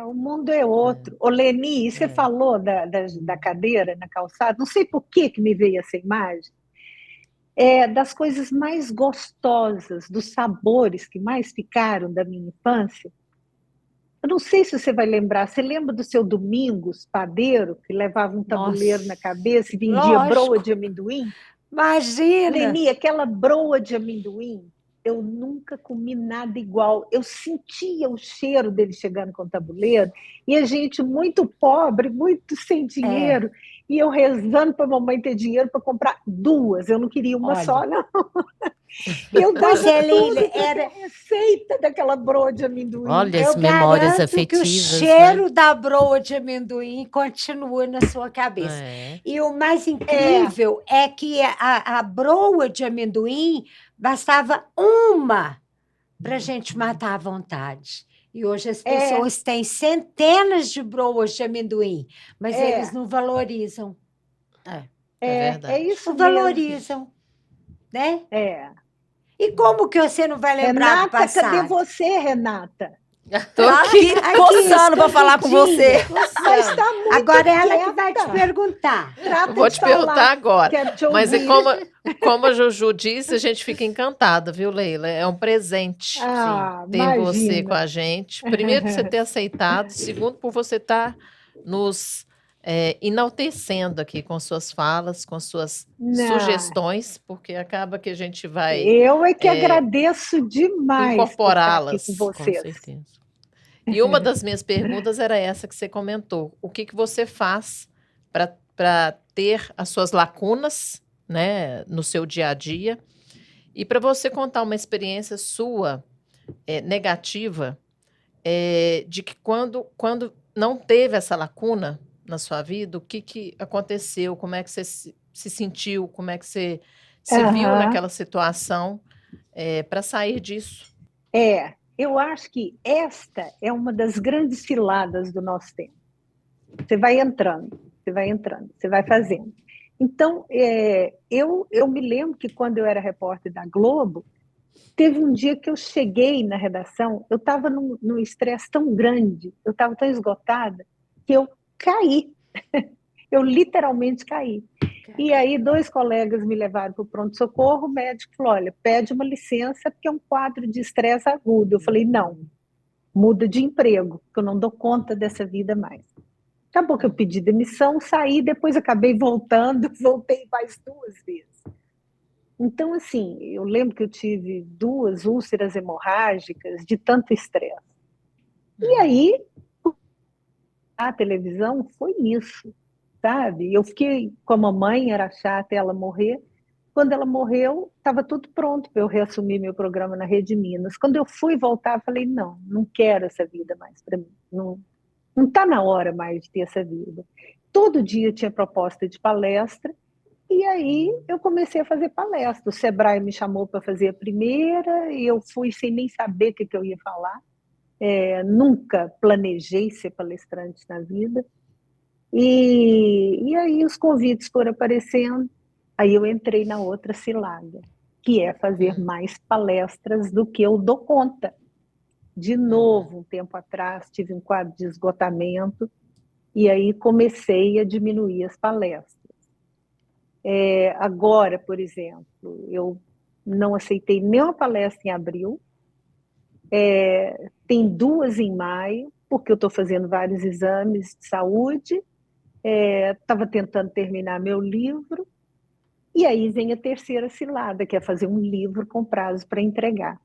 O mundo é outro. Ô, Leni, você falou da cadeira na calçada, não sei por que me veio essa imagem, das coisas mais gostosas, dos sabores que mais ficaram da minha infância. Eu não sei se você vai lembrar, você lembra do seu Domingos, padeiro, que levava um tabuleiro na cabeça e vendia broa de amendoim? Imagina! Leni, aquela broa de amendoim, eu nunca comi nada igual. Eu sentia o cheiro dele chegando com o tabuleiro, e a gente muito pobre, muito sem dinheiro, e eu rezando para a mamãe ter dinheiro para comprar 2. Eu não queria uma só, não. Eu dava era a receita daquela broa de amendoim. Olha as memórias afetivas. Que o cheiro da broa de amendoim continua na sua cabeça. E o mais incrível é que a broa de amendoim bastava uma para a gente matar à vontade. E hoje as pessoas têm centenas de broas de amendoim, mas eles não valorizam. É verdade. É isso não valorizam, né? E como que você não vai lembrar Renata, do passado? cadê você, Renata? Tô Tá aqui coçando para falar com você. Mas tá muito Agora ela que vai te quieta. perguntar. Trata Eu vou de te falar, perguntar agora. quero te Mas é ouvir. como a Juju disse, a gente fica encantada, viu, Leila? É um presente Ah, ter você com imagina. a gente. Primeiro, por você ter aceitado. Segundo, por você estar nos enaltecendo aqui com suas falas, com suas Não, sugestões, porque acaba que a gente vai eu é que agradeço demais por estar aqui com incorporá-las, com vocês. certeza. E uma das minhas perguntas era essa que você comentou. O que você faz para ter as suas lacunas, né, no seu dia a dia? E para você contar uma experiência sua negativa, de que quando não teve essa lacuna na sua vida, o que aconteceu? Como é que você se sentiu? Como é que você se viu Aham. naquela situação para sair disso? Eu acho que esta é uma das grandes ciladas do nosso tempo. Você vai entrando, você vai entrando, você vai fazendo. Então, eu me lembro que quando eu era repórter da Globo, teve um dia que eu cheguei na redação, eu estava num estresse tão grande, eu estava tão esgotada, que eu caí. Eu literalmente caí. E aí, 2 colegas me levaram para o pronto-socorro, o médico falou, olha, pede uma licença porque é um quadro de estresse agudo. Eu falei, não, muda de emprego, porque eu não dou conta dessa vida mais. Acabou que eu pedi demissão, saí, depois acabei voltando, voltei mais 2 vezes. Então, assim, eu lembro que eu tive 2 úlceras hemorrágicas de tanto estresse. E aí, a televisão foi isso, sabe? Eu fiquei com a mamãe, era chata ela morrer. Quando ela morreu, estava tudo pronto para eu reassumir meu programa na Rede Minas. Quando eu fui voltar, falei, não quero essa vida mais para mim. Não está na hora mais de ter essa vida. Todo dia tinha proposta de palestra, e aí eu comecei a fazer palestra. O Sebrae me chamou para fazer a primeira, e eu fui sem nem saber o que eu ia falar. Nunca planejei ser palestrante na vida. E aí os convites foram aparecendo, aí eu entrei na outra cilada, que é fazer mais palestras do que eu dou conta. De novo, um tempo atrás, tive um quadro de esgotamento, e aí comecei a diminuir as palestras. Agora, por exemplo, eu não aceitei nenhuma palestra em abril, tem 2 em maio, porque eu estou fazendo vários exames de saúde, estava tentando terminar meu livro, e aí vem a terceira cilada, que é fazer um livro com prazo para entregar.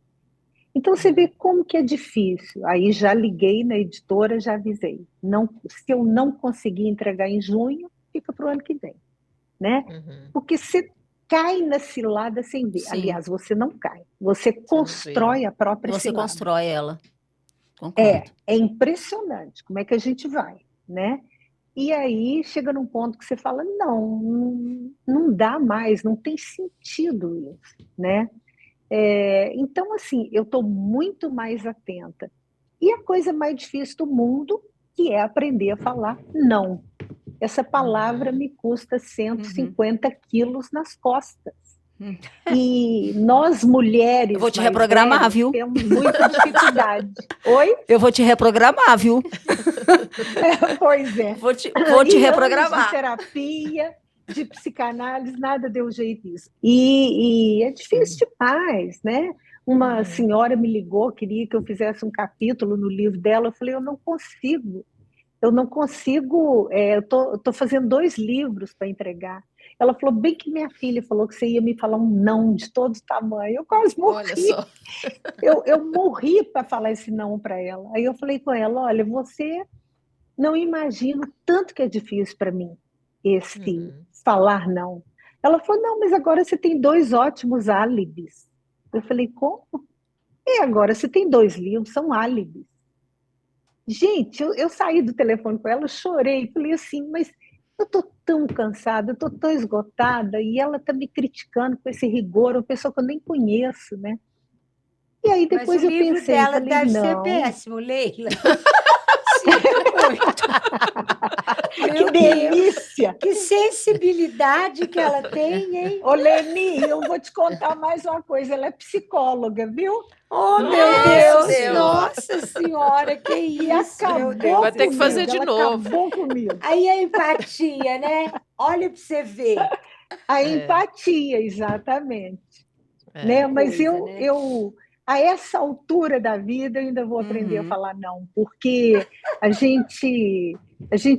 Então, você vê como que é difícil. Aí já liguei na editora, já avisei. Não, se eu não conseguir entregar em junho, fica para o ano que vem. Né? Porque você cai na cilada sem ver. Sim. Aliás, você não cai. Você constrói a própria Você cilada. constrói ela. Concordo. É impressionante como é que a gente vai. Né? E aí chega num ponto que você fala, não dá mais, não tem sentido isso. Né? Então, assim, eu estou muito mais atenta. E a coisa mais difícil do mundo, que é aprender a falar não. Essa palavra me custa 150 quilos nas costas. E nós, mulheres, eu vou te reprogramar, velhas, viu? temos muita dificuldade. Oi? Eu vou te reprogramar, viu? Pois é. Vou te E reprogramar. anos de terapia, de psicanálise, nada deu jeito disso. E é difícil demais, né? Uma senhora me ligou, queria que eu fizesse um capítulo no livro dela. Eu falei, eu não consigo, eu estou fazendo 2 livros para entregar. Ela falou, bem que minha filha falou que você ia me falar um não de todo tamanho. Eu quase morri. Olha só. Eu morri para falar esse não para ela. Aí eu falei com ela, olha, você não imagina o tanto que é difícil para mim esse falar não. Ela falou, não, mas agora você tem 2 ótimos álibis. Eu falei, como? Agora você tem 2 livros, são álibis. Gente, eu saí do telefone com ela, chorei, falei assim, mas eu estou tão cansada, eu estou tão esgotada, e ela está me criticando com esse rigor, uma pessoa que eu nem conheço, né? E aí depois Mas o eu livro pensei, dela falei, deve ser não. péssimo, Leila. Que delícia! Lúcia, Que sensibilidade que ela tem, hein? ô Leni, eu vou te contar mais uma coisa. Ela é psicóloga, viu? Oh, Meu meu Deus! Deus. Nossa Senhora, que E isso, meu acabou Deus Vai ter que do fazer céu. de ela novo. acabou comigo. Aí a empatia, né? Olha para você ver. A É. empatia, exatamente. É. Né? Mas Coisa, né? a essa altura da vida, eu ainda vou aprender a Uhum. falar não, porque a gente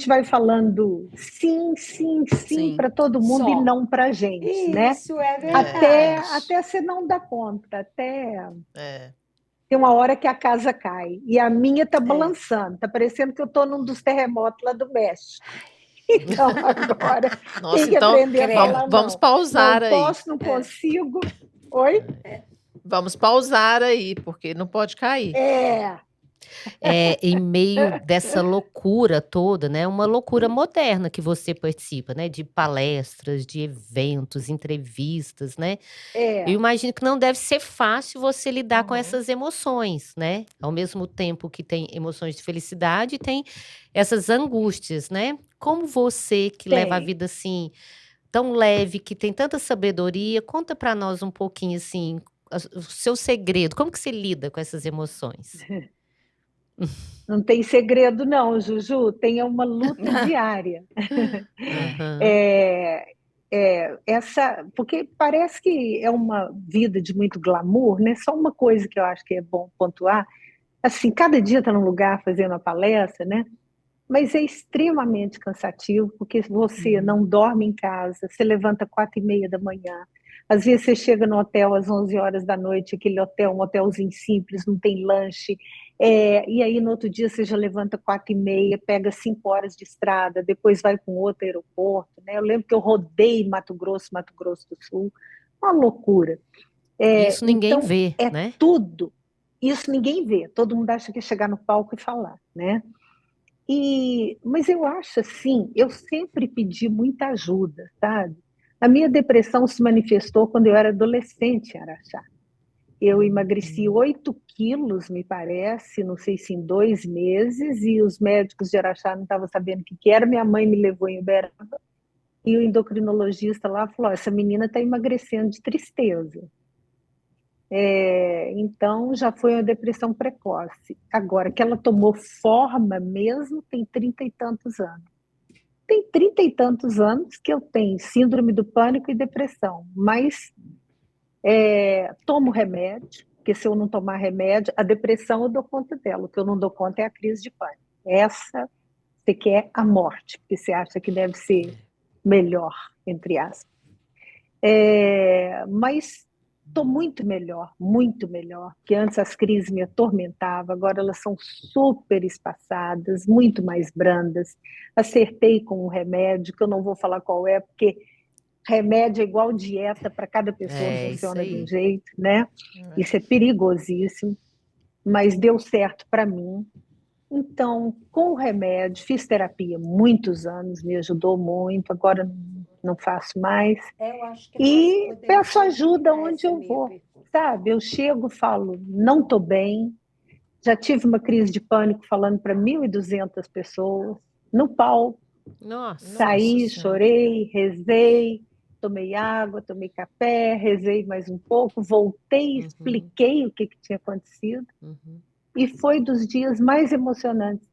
vai falando sim, sim, sim Sim. para todo mundo e Só. não para a gente, né? Isso é Até, verdade. até você não dar conta, até É. tem uma hora que a casa cai. E a minha está balançando, está parecendo que eu estou num dos terremotos lá do México. Então, agora Nossa, tem que então aprender a falar vamos não. pausar Não aí. posso, não consigo. Oi? Vamos pausar aí, porque não pode cair. Em meio dessa loucura toda, né? Uma loucura moderna que você participa, né? De palestras, de eventos, entrevistas, né? Eu imagino que não deve ser fácil você lidar com Uhum. essas emoções, né? Ao mesmo tempo que tem emoções de felicidade, tem essas angústias, né? Como você que leva a Tem. vida assim tão leve, que tem tanta sabedoria, conta para nós um pouquinho assim, o seu segredo, como que você lida com essas emoções? Não tem segredo, não, Juju. Tem uma luta diária. Aham. Porque parece que é uma vida de muito glamour, né? Só uma coisa que eu acho que é bom pontuar. Assim, cada dia está num lugar fazendo a palestra, né? Mas é extremamente cansativo, porque você não dorme em casa, você levanta 4h30 da manhã. Às vezes você chega no hotel às 11 horas da noite, aquele hotel, um hotelzinho simples, não tem lanche. E aí no outro dia você já levanta 4h30, pega 5 horas de estrada, depois vai para um outro aeroporto. Né? Eu lembro que eu rodei Mato Grosso do Sul, uma loucura. Isso ninguém Então, vê, é né? tudo. Isso ninguém vê, todo mundo acha que é chegar no palco e falar, né? Mas eu acho assim, eu sempre pedi muita ajuda, sabe? A minha depressão se manifestou quando eu era adolescente em Araxá. Eu emagreci 8 quilos, me parece, não sei se em 2 meses, e os médicos de Araxá não estavam sabendo o que era. Minha mãe me levou em Uberaba, e o endocrinologista lá falou: essa menina está emagrecendo de tristeza. Então, já foi uma depressão precoce. Agora, que ela tomou forma mesmo, tem 30 e tantos anos. Tem 30 e tantos anos que eu tenho síndrome do pânico e depressão, mas tomo remédio, porque se eu não tomar remédio, a depressão eu dou conta dela, o que eu não dou conta é a crise de pânico. Essa, você quer a morte, porque você acha que deve ser melhor, entre aspas. Mas estou muito melhor, porque antes as crises me atormentavam, agora elas são super espaçadas, muito mais brandas. Acertei com um remédio, que eu não vou falar qual é, porque remédio é igual dieta, para cada pessoa É isso funciona de um aí. jeito, né? Isso é perigosíssimo, mas deu certo para mim. Então, com o remédio, fiz terapia muitos anos, me ajudou muito, agora não faço mais. Eu acho que nós E podemos peço ajuda terminar onde essa eu minha vou, pergunta. sabe? Eu chego, falo, não estou bem, já tive uma crise de pânico falando para 1.200 pessoas, no palco, Nossa. saí, Senhora. chorei, rezei, tomei água, tomei café, rezei mais um pouco, voltei, expliquei o que tinha acontecido, Uhum. e foi dos dias mais emocionantes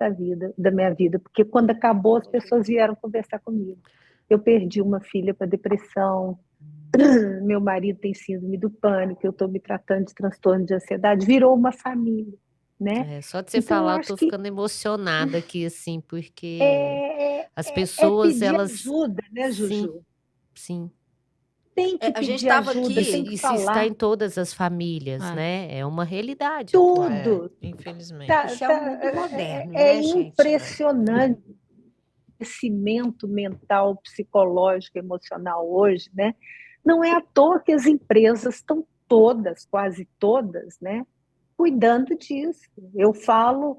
da minha vida, porque quando acabou, as pessoas vieram conversar comigo. Eu perdi uma filha para depressão, meu marido tem síndrome do pânico, eu estou me tratando de transtorno de ansiedade, virou uma família, né? Só de você Então, eu falar, eu acho tô que ficando emocionada aqui, assim, porque é, as é pessoas, pedir elas, ajuda, né, sim, Juju? sim. Tem que A gente pedir estava ajuda, tem aqui. que Isso está falar em todas as famílias, Ah, né? É uma realidade atual. tudo. Infelizmente. Isso é o mundo moderno, É né, gente? impressionante o crescimento mental, psicológico, emocional hoje, né? Não é à toa que as empresas estão todas, quase todas, né, cuidando disso. Eu falo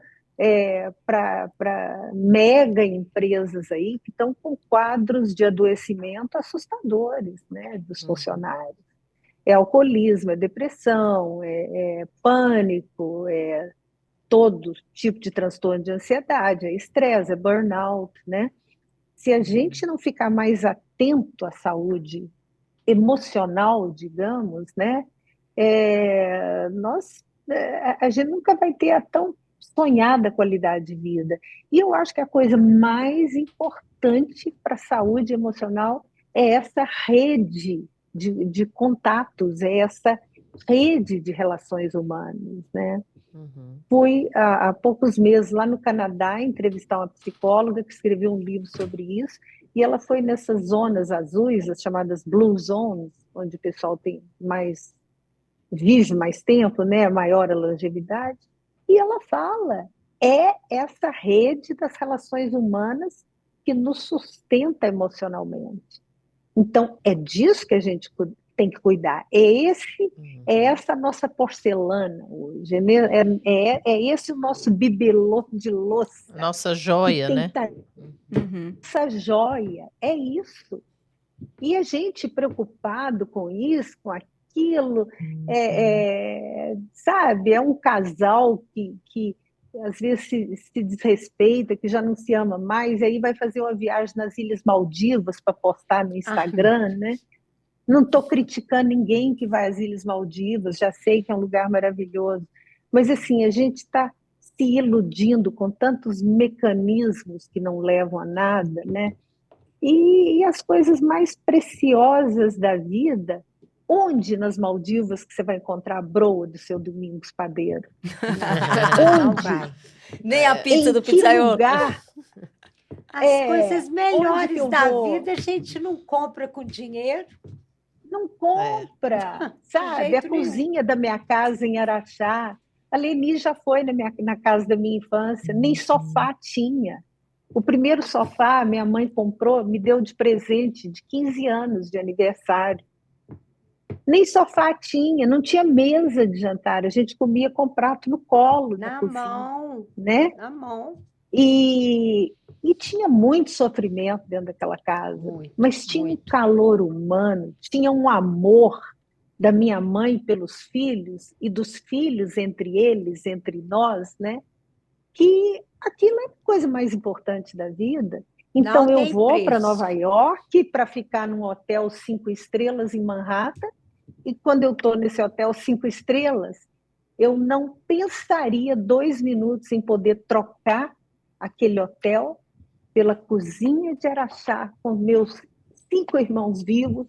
para mega empresas aí que estão com quadros de adoecimento assustadores, né, dos funcionários. É alcoolismo, é depressão, é pânico, é todo tipo de transtorno de ansiedade, é estresse, é burnout, né? se a gente não ficar mais atento à saúde emocional, digamos, né, a gente nunca vai ter a tão sonhada qualidade de vida. E eu acho que a coisa mais importante para a saúde emocional é essa rede de contatos, é essa rede de relações humanas, né? Uhum. Fui há poucos meses lá no Canadá entrevistar uma psicóloga que escreveu um livro sobre isso, e ela foi nessas zonas azuis, as chamadas Blue Zones, onde o pessoal vive mais tempo, né, maior a longevidade, e ela fala, é essa rede das relações humanas que nos sustenta emocionalmente. Então, é disso que a gente tem que cuidar. É essa nossa porcelana hoje, né? É esse o nosso bibelô de louça. Nossa joia, que tem né? que tá, essa joia, é isso. E a gente preocupado com isso, com aquilo, sabe? É um casal que às vezes se desrespeita, que já não se ama mais, e aí vai fazer uma viagem nas Ilhas Maldivas para postar no Instagram, né? Não estou criticando ninguém que vai às Ilhas Maldivas, já sei que é um lugar maravilhoso, mas assim, a gente está se iludindo com tantos mecanismos que não levam a nada, né? E as coisas mais preciosas da vida, onde nas Maldivas que você vai encontrar a broa do seu Domingos Padeiro? Não Onde? vai. Nem a pizza Em do que pizzaiolo. lugar? As coisas Onde que melhores eu da vou? vida a gente não compra com dinheiro, Não compra, de sabe? A jeito nenhum. cozinha da minha casa em Araxá. A Leni já foi na casa da minha infância, nem sofá tinha. O primeiro sofá minha mãe comprou, me deu de presente de 15 anos de aniversário. Nem sofá tinha, não tinha mesa de jantar, a gente comia com prato no colo na Na cozinha, mão, né? na mão. E tinha muito sofrimento dentro daquela casa, Muito, mas tinha um muito. calor humano, tinha um amor da minha mãe pelos filhos e dos filhos entre eles, entre nós, né? Que aquilo é a coisa mais importante da vida. Então Não eu tem vou para preço. Nova York para ficar num hotel 5 estrelas em Manhattan, e quando eu estou nesse hotel 5 estrelas, eu não pensaria 2 minutos em poder trocar aquele hotel pela cozinha de Araxá, com meus 5 irmãos vivos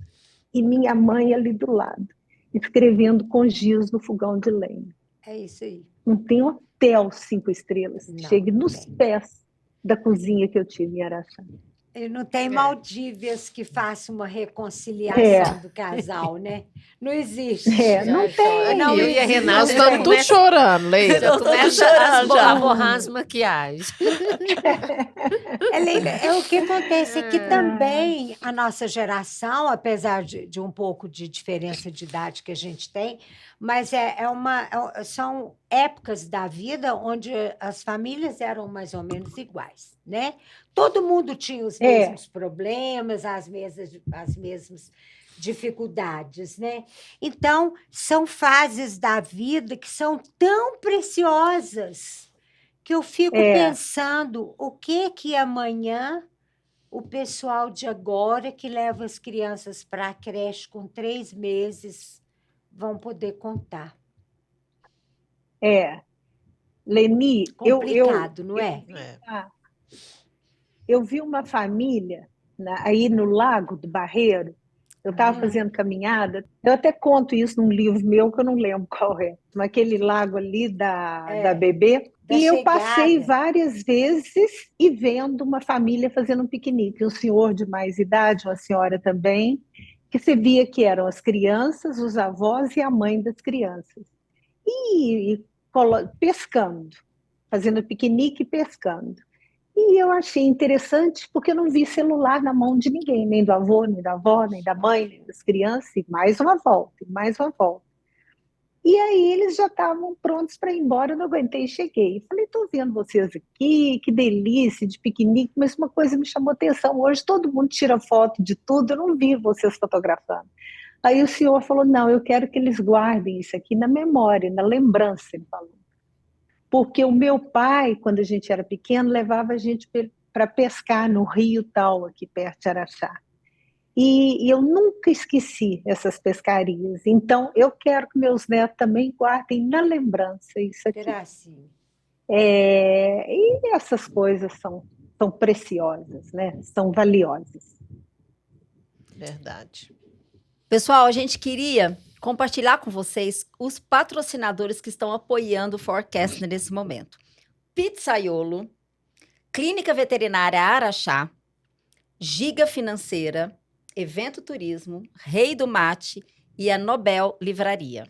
e minha mãe ali do lado, escrevendo com giz no fogão de lenha. É isso aí. Não tem hotel 5 estrelas que Não, chegue não nos tem. pés da cozinha que eu tive em Araxá. E não tem Maldívias que faça uma É, reconciliação do casal, né? Não existe. não Já chora. tem. Não Aqui, eu e a existe. Renata Nós já estamos tudo começa, chorando, Leila. já Eu tô começa chorando já. a borrar as maquiagens. Leila, o que acontece é que Ah, também a nossa geração, apesar de um pouco de diferença de idade que a gente tem, mas são épocas da vida onde as famílias eram mais ou menos iguais, né? Todo mundo tinha os mesmos problemas, as mesmas dificuldades, né? Então, são fases da vida que são tão preciosas que eu fico pensando o que amanhã o pessoal de agora que leva as crianças para a creche com 3 meses vão poder contar. Leni, Complicado, não é? eu vi uma família aí no Lago do Barreiro. Eu estava fazendo caminhada, eu até conto isso num livro meu, que eu não lembro qual é, naquele lago ali da Bebê, Da e eu passei chegada. várias vezes e vendo uma família fazendo um piquenique, um senhor de mais idade, uma senhora também, que você via que eram as crianças, os avós e a mãe das crianças. E pescando, fazendo piquenique e pescando. E eu achei interessante porque eu não vi celular na mão de ninguém, nem do avô, nem da avó, nem da mãe, nem das crianças, e mais uma volta, e mais uma volta. E aí eles já estavam prontos para ir embora, eu não aguentei e cheguei. Falei, estou vendo vocês aqui, que delícia de piquenique, mas uma coisa me chamou atenção, hoje todo mundo tira foto de tudo, eu não vi vocês fotografando. Aí o senhor falou, não, eu quero que eles guardem isso aqui na memória, na lembrança, ele falou. Porque o meu pai, quando a gente era pequeno, levava a gente para pescar no rio tal, aqui perto de Araxá. E eu nunca esqueci essas pescarias. Então, eu quero que meus netos também guardem na lembrança isso aqui. Gracinha. E essas coisas são preciosas, né? São valiosas. Verdade. Pessoal, a gente queria compartilhar com vocês os patrocinadores que estão apoiando o Forecast nesse momento. Pizzaiolo, Clínica Veterinária Araxá, Giga Financeira, Evento Turismo, Rei do Mate e a Nobel Livraria.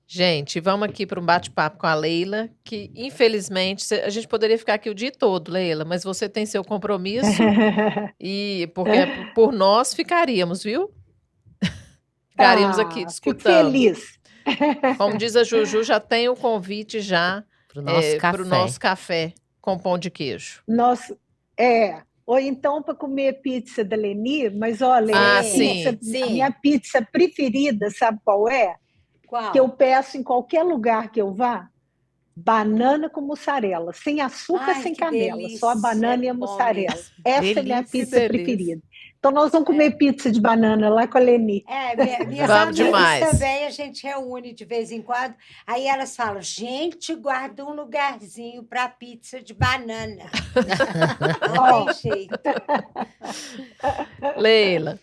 Gente, vamos aqui para um bate-papo com a Leila, que infelizmente a gente poderia ficar aqui o dia todo, Leila, mas você tem seu compromisso e porque por nós ficaríamos, viu? Ficaríamos aqui Fico discutindo. feliz. Como diz a Juju, já tem o convite já Pro nosso café. para o nosso café com pão de queijo. Ou então para comer pizza da Leni, mas olha, sim. a minha pizza preferida, sabe qual é? Qual? Que eu peço em qualquer lugar que eu vá, banana com mussarela, sem açúcar, Ai, sem que canela, delícia, só a banana e a bom mussarela. mesmo. Essa é a minha Delícia. pizza Delícia. preferida. Então nós vamos comer pizza de banana lá com a Leni. Minhas Vamos amigas demais. também, a gente reúne de vez em quando. Aí elas falam, gente, guarda um lugarzinho para pizza de banana. Não tem jeito. Leila,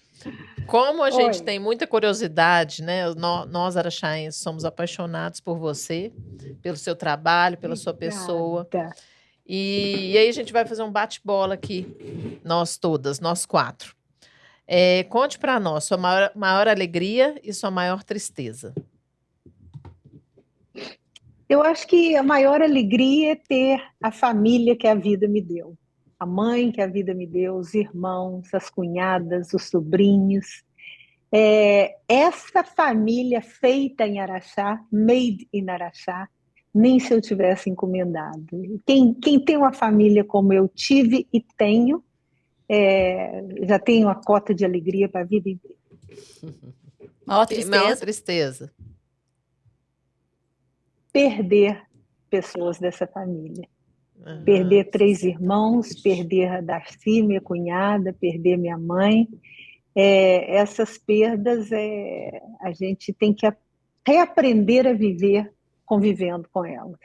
como a gente Oi. tem muita curiosidade, né? Nós, araxaenses, somos apaixonados por você, pelo seu trabalho, pela sua pessoa. Obrigada. E aí a gente vai fazer um bate-bola aqui, nós todas, nós quatro. Conte para nós sua maior alegria e sua maior tristeza. Eu acho que a maior alegria é ter a família que a vida me deu. A mãe que a vida me deu, os irmãos, as cunhadas, os sobrinhos. Essa família feita em Araxá, made in Araxá, nem se eu tivesse encomendado. Quem tem uma família como eu tive e tenho, já tenho a cota de alegria para a vida inteira. Maior E maior tristeza. tristeza. Perder pessoas dessa família. Aham. Perder 3 irmãos, perder a Darcy, minha cunhada, perder minha mãe. Essas perdas, a gente tem que reaprender a viver convivendo com elas.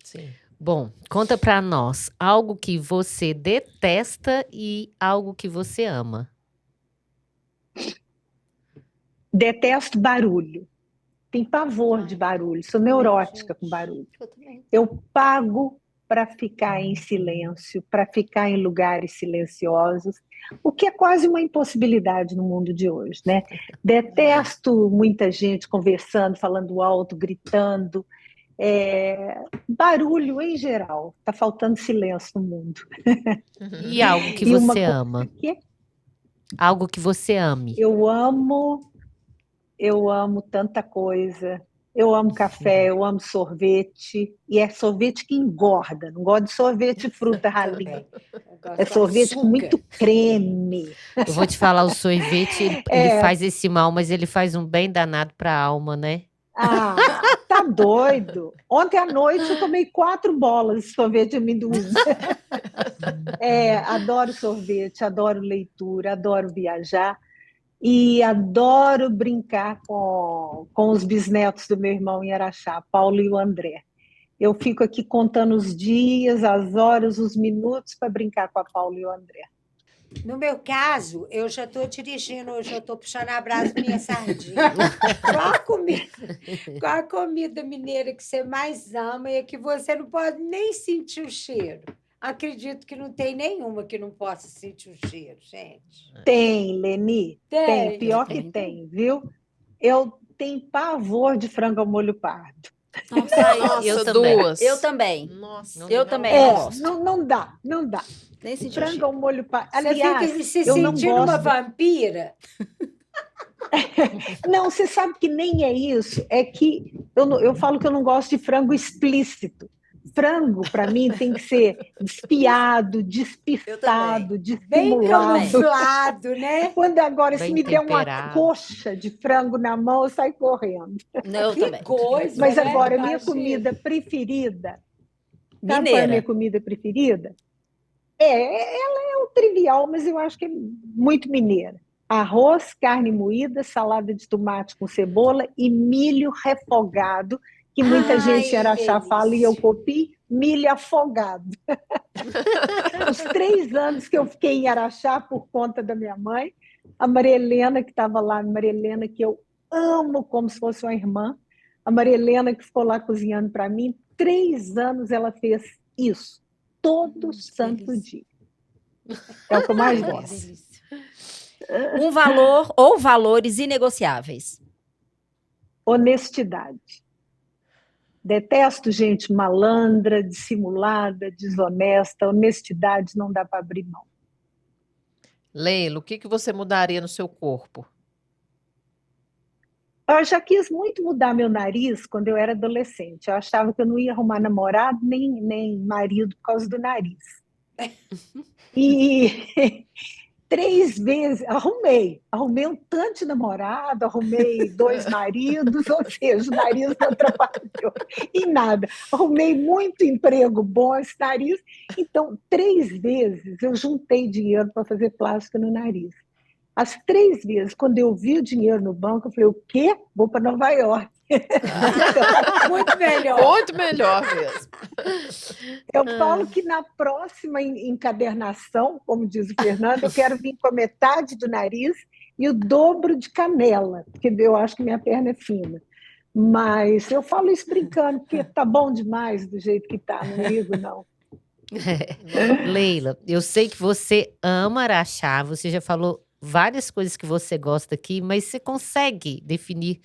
Sim. Bom, conta pra nós algo que você detesta e algo que você ama. Detesto barulho. Tenho pavor de barulho, sou neurótica com barulho. Eu também. Eu pago para ficar em silêncio, para ficar em lugares silenciosos, o que é quase uma impossibilidade no mundo de hoje, né? Detesto muita gente conversando, falando alto, gritando. Barulho em geral, está faltando silêncio no mundo. E algo que E uma você coisa ama. que Algo que você ame. eu amo tanta coisa. Eu amo café, eu amo sorvete, e é sorvete que engorda, não gosto de sorvete de fruta ralinha. Eu gosto É com sorvete com açúcar. muito creme. Eu vou te falar, o sorvete, ele faz esse mal, mas ele faz um bem danado pra alma, né? Ah, tá doido. Ontem à noite eu tomei 4 bolas de sorvete de amendoim. Adoro sorvete, adoro leitura, adoro viajar e adoro brincar com os bisnetos do meu irmão em Araxá, Paulo e o André. Eu fico aqui contando os dias, as horas, os minutos para brincar com a Paulo e o André. No meu caso, eu já estou dirigindo, eu já estou puxando a brasa da minha sardinha. Qual a comida mineira que você mais ama e que você não pode nem sentir o cheiro? Acredito que não tem nenhuma que não possa sentir o cheiro, gente. Tem, Leni? Tem. Pior que tem, viu? Eu tenho pavor de frango ao molho pardo. Nossa, Eu também. duas. Eu também. Nossa, Eu também não gosto. Não dá, não dá. Nem senti o Frango cheiro. ao molho pardo. Você Aliás, fica se eu não sentindo uma gosto. vampira? Não, você sabe que nem é isso. É que eu falo que eu não gosto de frango explícito. Frango, para mim, tem que ser espiado, despistado, Bem dissimulado. camuflado, né? Quando agora, se Bem me der uma temperado. coxa de frango na mão, eu saio correndo. Não, eu Que também. coisa, Mas né? agora, minha Imagina. comida preferida, Sabe qual é a minha Mineira. comida preferida? Ela é o trivial, mas eu acho que é muito mineira. Arroz, carne moída, salada de tomate com cebola e milho refogado, que muita gente em Ai, Araxá fala e eu delícia. copio, milho afogado. Os 3 anos que eu fiquei em Araxá por conta da minha mãe, a Maria Helena, que estava lá, a Maria Helena, que eu amo como se fosse uma irmã, a Maria Helena, que ficou lá cozinhando para mim, 3 anos ela fez isso, todo Que santo delícia. dia. É o que eu mais Ai, que gosto. delícia. Um valor ou valores inegociáveis. Honestidade. Detesto gente malandra, dissimulada, desonesta. Honestidade não dá para abrir mão. Leila, o que que você mudaria no seu corpo? Eu já quis muito mudar meu nariz quando eu era adolescente. Eu achava que eu não ia arrumar namorado nem marido por causa do nariz. E 3 vezes arrumei um tanto de namorado, arrumei 2 maridos, ou seja, o nariz não atrapalhou em nada. Arrumei muito emprego bom esse nariz, então 3 vezes eu juntei dinheiro para fazer plástica no nariz. As 3 vezes, quando eu vi o dinheiro no banco, eu falei, o quê? Vou para Nova York. Muito melhor. Muito melhor mesmo. Eu falo que na próxima encadernação, como diz o Fernando, eu quero vir com a metade do nariz e o dobro de canela, porque eu acho que minha perna é fina. Mas eu falo isso brincando, porque tá bom demais do jeito que tá, não ligo, não. Leila, eu sei que você ama Araxá, você já falou várias coisas que você gosta aqui, mas você consegue definir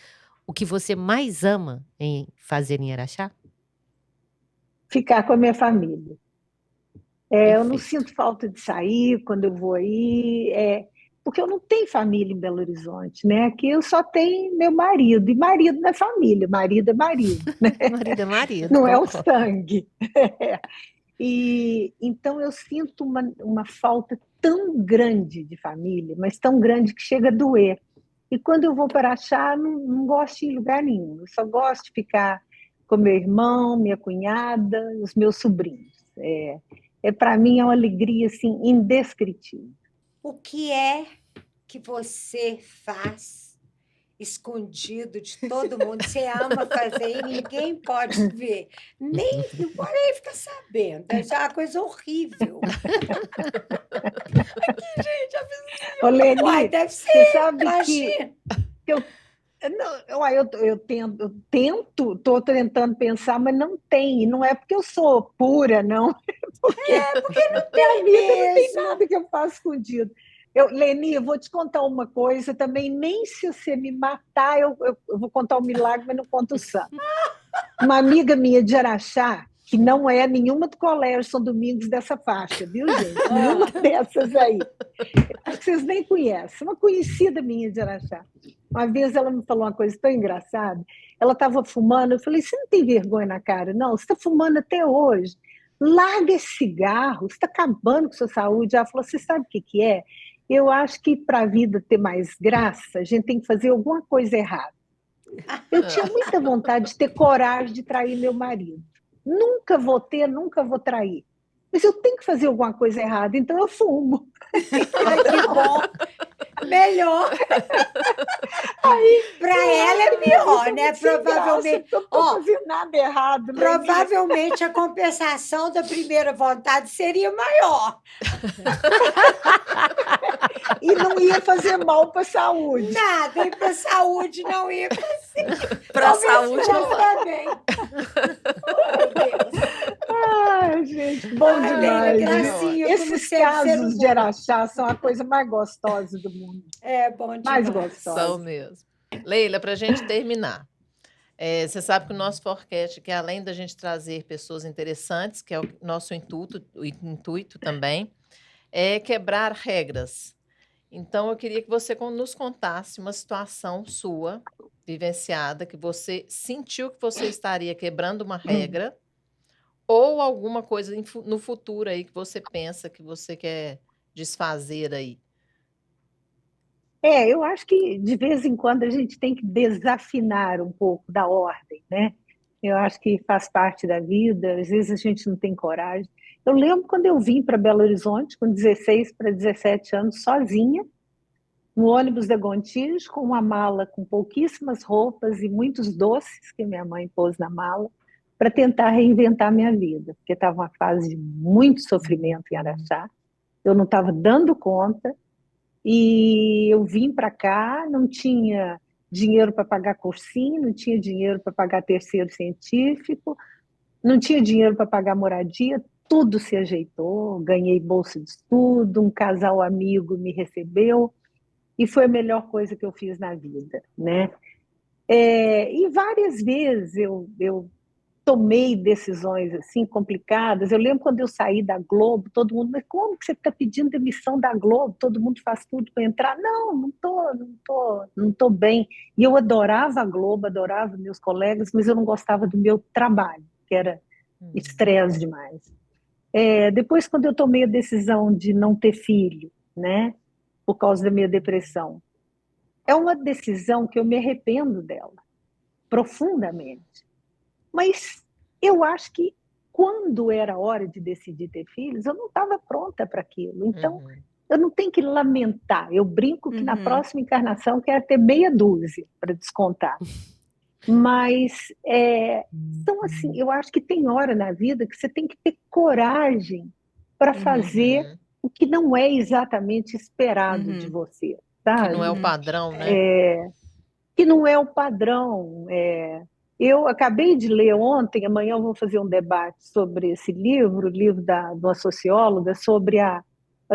o que você mais ama em fazer em Araxá? Ficar com a minha família. Eu não Perfeito. sinto falta de sair quando eu vou aí, porque eu não tenho família em Belo Horizonte, né? Aqui eu só tenho meu marido, e marido não é família, marido é marido, Marido é marido, não é o concordo. sangue. E então eu sinto uma falta tão grande de família, mas tão grande que chega a doer. E quando eu vou para Araxá, não gosto de ir em lugar nenhum. Eu só gosto de ficar com meu irmão, minha cunhada, os meus sobrinhos. Para mim é uma alegria assim indescritível. O que é que você faz escondido de todo mundo? Você ama fazer e ninguém pode ver. Não pode nem ficar sabendo. Deve ser uma coisa horrível. Gente, Ô, Leni, uai, deve você ser, sabe que imagina. eu tento, estou tentando pensar, mas não tem. E não é porque eu sou pura, não. Porque Não minha tem vida não tem mesmo. nada que eu faça escondido. Leni, eu vou te contar uma coisa também, nem se você me matar, eu vou contar um milagre, mas não conto o santo. Uma amiga minha de Araxá, que não é nenhuma do colégio São Domingos dessa faixa, viu, gente? Nenhuma dessas aí. Acho que vocês nem conhecem. Uma conhecida minha de Araxá. Uma vez ela me falou uma coisa tão engraçada. Ela estava fumando, eu falei, você não tem vergonha na cara? Não, você está fumando até hoje. Larga esse cigarro, você está acabando com a sua saúde. Ela falou, você sabe o que é? Eu acho que para a vida ter mais graça, a gente tem que fazer alguma coisa errada. Eu tinha muita vontade de ter coragem de trair meu marido. Nunca vou ter, nunca vou trair. Mas eu tenho que fazer alguma coisa errada, então eu fumo. Ai, que bom. Melhor. Para ela é pior, né? Provavelmente. Eu não estou fazendo nada errado. Leni. Provavelmente a compensação da primeira vontade seria maior. E não ia fazer mal para a saúde. Nada, e para a saúde não ia fazer. Para a Talvez saúde não para bem. Oh, meu Deus. Ai, gente, bom Ai, Leila, demais. Viu? gracinha, como Esses sempre, ser casos de humano. Araxá são a coisa mais gostosa do mundo. É bom Mais demais. São gostosa. mesmo. Leila, para a gente terminar, você sabe que o nosso forecast, que além da gente trazer pessoas interessantes, que é o nosso intuito também, é quebrar regras. Então, eu queria que você nos contasse uma situação sua, vivenciada, que você sentiu que você estaria quebrando uma regra, ou alguma coisa no futuro aí que você pensa que você quer desfazer aí. Eu acho que de vez em quando a gente tem que desafinar um pouco da ordem, né? Eu acho que faz parte da vida, às vezes a gente não tem coragem. Eu lembro quando eu vim para Belo Horizonte, com 16 para 17 anos, sozinha, no ônibus da Gontijo, com uma mala com pouquíssimas roupas e muitos doces que minha mãe pôs na mala, para tentar reinventar minha vida, porque estava uma fase de muito sofrimento em Araxá, eu não estava dando conta, e eu vim para cá, não tinha dinheiro para pagar cursinho, não tinha dinheiro para pagar terceiro científico, não tinha dinheiro para pagar moradia, tudo se ajeitou, ganhei bolsa de estudo, um casal amigo me recebeu, e foi a melhor coisa que eu fiz na vida, né? E várias vezes eu tomei decisões assim complicadas. Eu lembro quando eu saí da Globo, todo mundo, mas como que você está pedindo demissão da Globo? Todo mundo faz tudo para entrar. Não, não tô bem. E eu adorava a Globo, adorava meus colegas, mas eu não gostava do meu trabalho, que era estresse demais. Depois, quando eu tomei a decisão de não ter filho, né, por causa da minha depressão, é uma decisão que eu me arrependo dela, profundamente. Mas eu acho que quando era hora de decidir ter filhos, eu não estava pronta para aquilo. Então, eu não tenho que lamentar. Eu brinco que na próxima encarnação eu quero ter meia dúzia para descontar. Mas, então, assim, eu acho que tem hora na vida que você tem que ter coragem para fazer o que não é exatamente esperado de você. Sabe? Que não é o padrão, né? Que não é o padrão. Eu acabei de ler ontem, amanhã eu vou fazer um debate sobre esse livro, o livro de uma socióloga, sobre a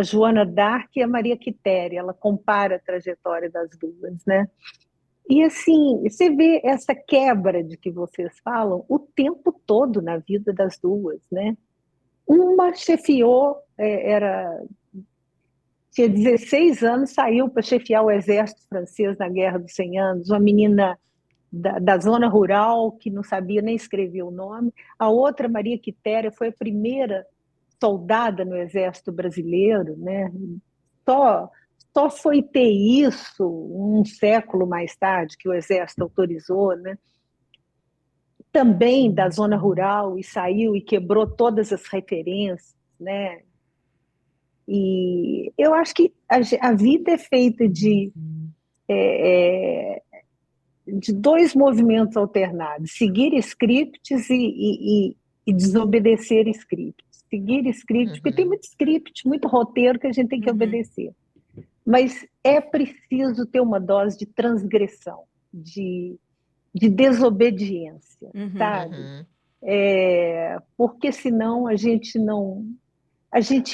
Joana d'Arc e a Maria Quitéria. Ela compara a trajetória das duas, né? E assim, você vê essa quebra de que vocês falam o tempo todo na vida das duas, né? Uma chefiou, tinha 16 anos, saiu para chefiar o exército francês na Guerra dos 100 Anos, uma menina da zona rural, que não sabia nem escrever o nome. A outra, Maria Quitéria, foi a primeira soldada no Exército Brasileiro, né? Só foi ter isso um século mais tarde, que o Exército autorizou, né? Também da zona rural, e saiu e quebrou todas as referências, né? E eu acho que a vida é feita de dois movimentos alternados, seguir scripts e desobedecer scripts. Seguir scripts, porque tem muito script, muito roteiro que a gente tem que obedecer. Mas é preciso ter uma dose de transgressão, de desobediência, sabe? Porque senão a gente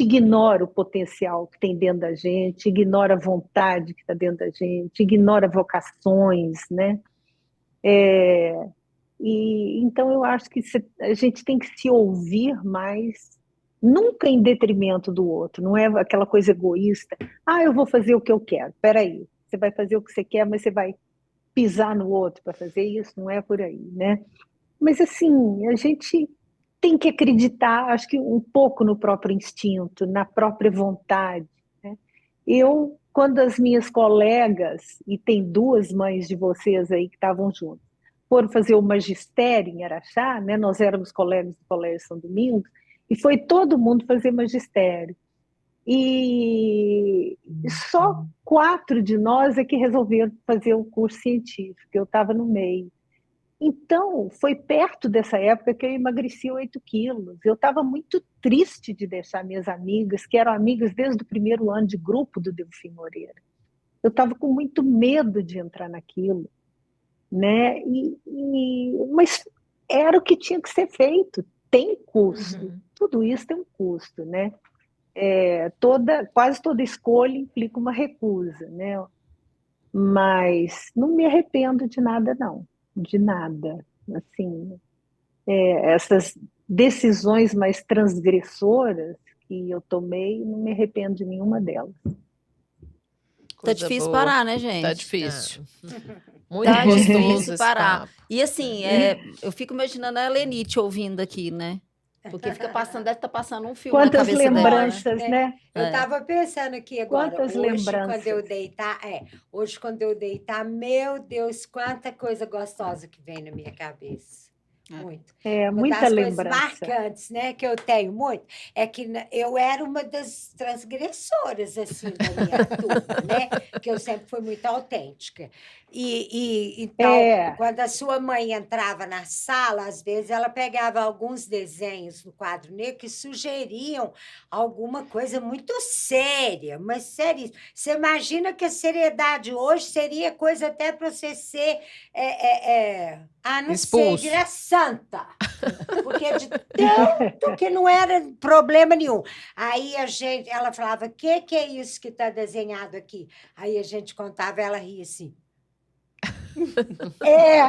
ignora o potencial que tem dentro da gente, ignora a vontade que está dentro da gente, ignora vocações, né? E então eu acho que a gente tem que se ouvir mais, nunca em detrimento do outro, não é aquela coisa egoísta. Eu vou fazer o que eu quero. Espera aí, você vai fazer o que você quer, mas você vai pisar no outro para fazer isso, não é por aí, né? Mas assim, a gente tem que acreditar, acho que um pouco no próprio instinto, na própria vontade, né? Quando as minhas colegas, e tem duas mães de vocês aí que estavam juntas, foram fazer o magistério em Araxá, né? Nós éramos colegas do Colégio São Domingos, e foi todo mundo fazer magistério. E só 4 de nós é que resolveram fazer o curso científico, eu estava no meio. Então, foi perto dessa época que eu emagreci 8 quilos. Eu estava muito triste de deixar minhas amigas, que eram amigas desde o primeiro ano de grupo do Delfim Moreira. Eu estava com muito medo de entrar naquilo, né? Mas era o que tinha que ser feito. Tem custo. Tudo isso tem um custo, né? Quase toda escolha implica uma recusa, né? Mas não me arrependo de nada, não. De nada. Assim, essas decisões mais transgressoras que eu tomei, não me arrependo de nenhuma delas. Tá difícil parar, né, gente? Tá difícil. Muito Tá gostoso difícil esse parar. papo. E assim, eu fico imaginando a Lenite ouvindo aqui, né? Porque fica passando, deve estar passando um filme Quantas na cabeça lembranças, dela, né? Eu estava pensando aqui agora, Quantas lembranças. Hoje quando eu deitar, meu Deus, quanta coisa gostosa que vem na minha cabeça. muito. É, Uma muita das coisas lembrança. marcantes, né, que eu tenho muito, é que eu era uma das transgressoras, assim, da minha turma, né? Que eu sempre fui muito autêntica. Então, É. quando a sua mãe entrava na sala, às vezes ela pegava alguns desenhos no quadro negro que sugeriam alguma coisa muito séria, mas séria. Você imagina que a seriedade hoje seria coisa até para você ser, não sei, Expulso. virar santa. Porque de tanto que não era problema nenhum. Aí ela falava, o que é isso que está desenhado aqui? Aí a gente contava, ela ria assim.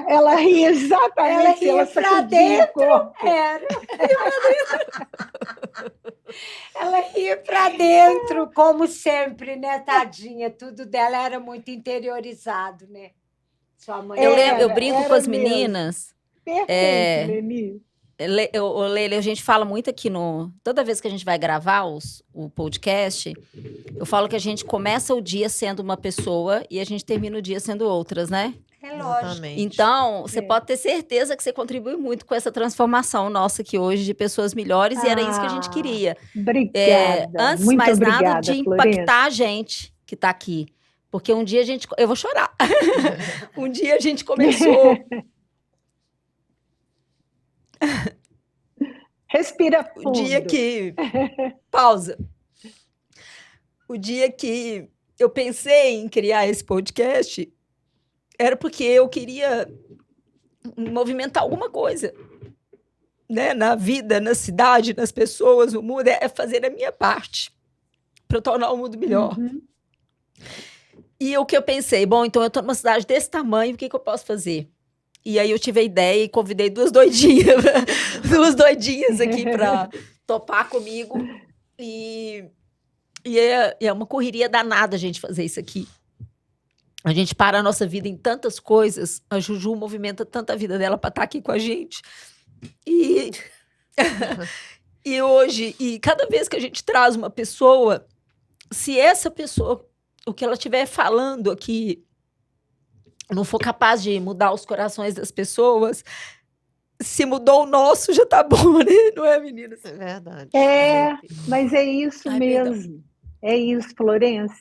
Ela ria exatamente, Ela ria pra sacudia o dentro, corpo. era. Ela ria para dentro, como sempre, né, tadinha? Tudo dela era muito interiorizado, né? Sua mãe Eu Era, brinco com era as mesmo. meninas. Perfeito, Leni. Leila, a gente fala muito aqui toda vez que a gente vai gravar o podcast, eu falo que a gente começa o dia sendo uma pessoa e a gente termina o dia sendo outras, né? É lógico. Exatamente. Então, você É. pode ter certeza que você contribui muito com essa transformação nossa aqui hoje de pessoas melhores, e era isso que a gente queria. Obrigada. Antes, Muito mais obrigada, nada, de Florença. impactar a gente que está aqui. Porque um dia a gente... Eu vou chorar. Um dia a gente começou... Respira fundo. O dia que... Pausa. O dia que eu pensei em criar esse podcast era porque eu queria movimentar alguma coisa, né? Na vida, na cidade, nas pessoas, no mundo. É fazer a minha parte para tornar o mundo melhor. Uhum. E o que eu pensei? Bom, então eu estou numa cidade desse tamanho, o que eu posso fazer? E aí eu tive a ideia e convidei duas doidinhas aqui para topar comigo. E é uma correria danada a gente fazer isso aqui. A gente para a nossa vida em tantas coisas. A Juju movimenta tanta vida dela para estar aqui com a gente. E hoje, cada vez que a gente traz uma pessoa, se essa pessoa, o que ela estiver falando aqui, não for capaz de mudar os corações das pessoas, se mudou o nosso, já tá bom, né? Não é, meninas? É verdade. Mas é isso mesmo. Perdão. É isso, Florença.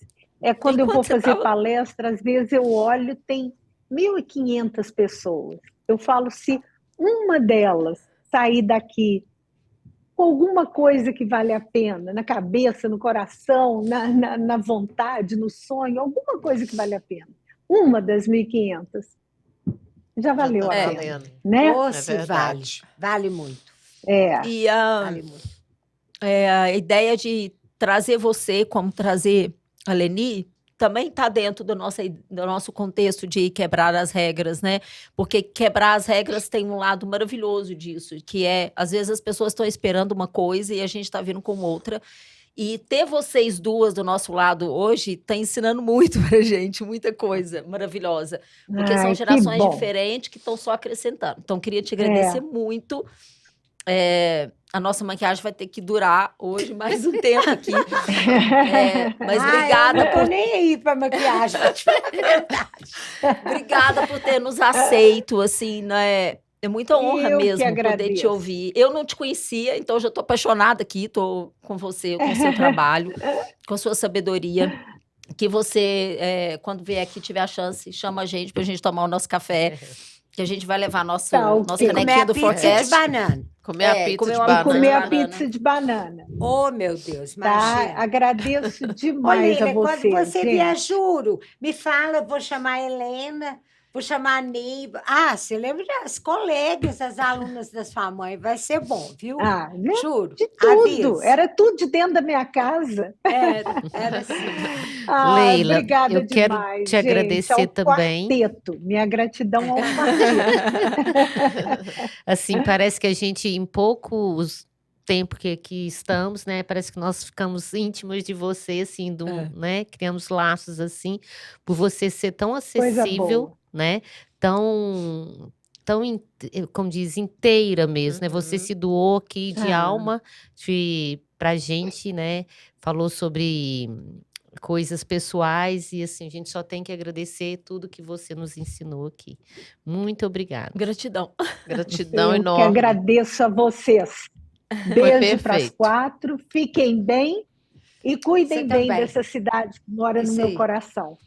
Quando eu vou fazer palestra, às vezes eu olho, tem 1.500 pessoas. Eu falo, se uma delas sair daqui com alguma coisa que vale a pena, na cabeça, no coração, na vontade, no sonho, alguma coisa que vale a pena. Uma das 1.500 já valeu a pena, valendo. né? Se vale. Vale muito. E Vale muito. a ideia de trazer você, como trazer a Leni, também está dentro do nosso contexto de quebrar as regras, né? Porque quebrar as regras tem um lado maravilhoso disso, que é, às vezes as pessoas estão esperando uma coisa e a gente está vindo com outra. E ter vocês duas do nosso lado hoje está ensinando muito pra gente, muita coisa maravilhosa. Porque são gerações diferentes que estão só acrescentando. Então, queria te agradecer muito. A nossa maquiagem vai ter que durar hoje mais um tempo aqui. Mas obrigada eu não tô nem aí pra maquiagem, pra te falar a verdade. Obrigada por ter nos aceito, assim, né? É muita honra Eu que mesmo poder te agradeço. ouvir. Eu não te conhecia, então já tô apaixonada aqui, tô com você, com o seu trabalho, com a sua sabedoria. Que você, quando vier aqui, tiver a chance, chama a gente pra gente tomar o nosso café. Que a gente vai levar nossa canequinha do Comer a pizza de Forecast. banana. Comer a pizza comer de uma banana. Comer a banana. pizza de banana. Oh, meu Deus, Tá? imagina. Agradeço Ô, demais Leila, a você, quando você gente. vier, juro, me fala, vou chamar a Helena, vou chamar a Neiva. Você lembra das colegas, as alunas da sua mãe? Vai ser bom, viu? Né? Juro. De tudo. Aviso. Era tudo de dentro da minha casa. Era assim. Leila, obrigada eu quero demais, te agradecer gente, ao também. quarteto. Minha gratidão ao quarteto. Assim, parece que a gente, em poucos tempo que aqui estamos, né? Parece que nós ficamos íntimos de você, assim, né? Criamos laços, assim, por você ser tão Coisa acessível, boa. né? Tão, como diz, inteira mesmo, né? Você se doou aqui de alma pra gente, né? Falou sobre coisas pessoais e assim, a gente só tem que agradecer tudo que você nos ensinou aqui. Muito obrigada. Gratidão. Gratidão Eu que enorme. agradeço a vocês. Foi Beijo para as perfeito. 4, fiquem bem e Você cuidem bem também. dessa cidade que mora no Isso meu aí. coração.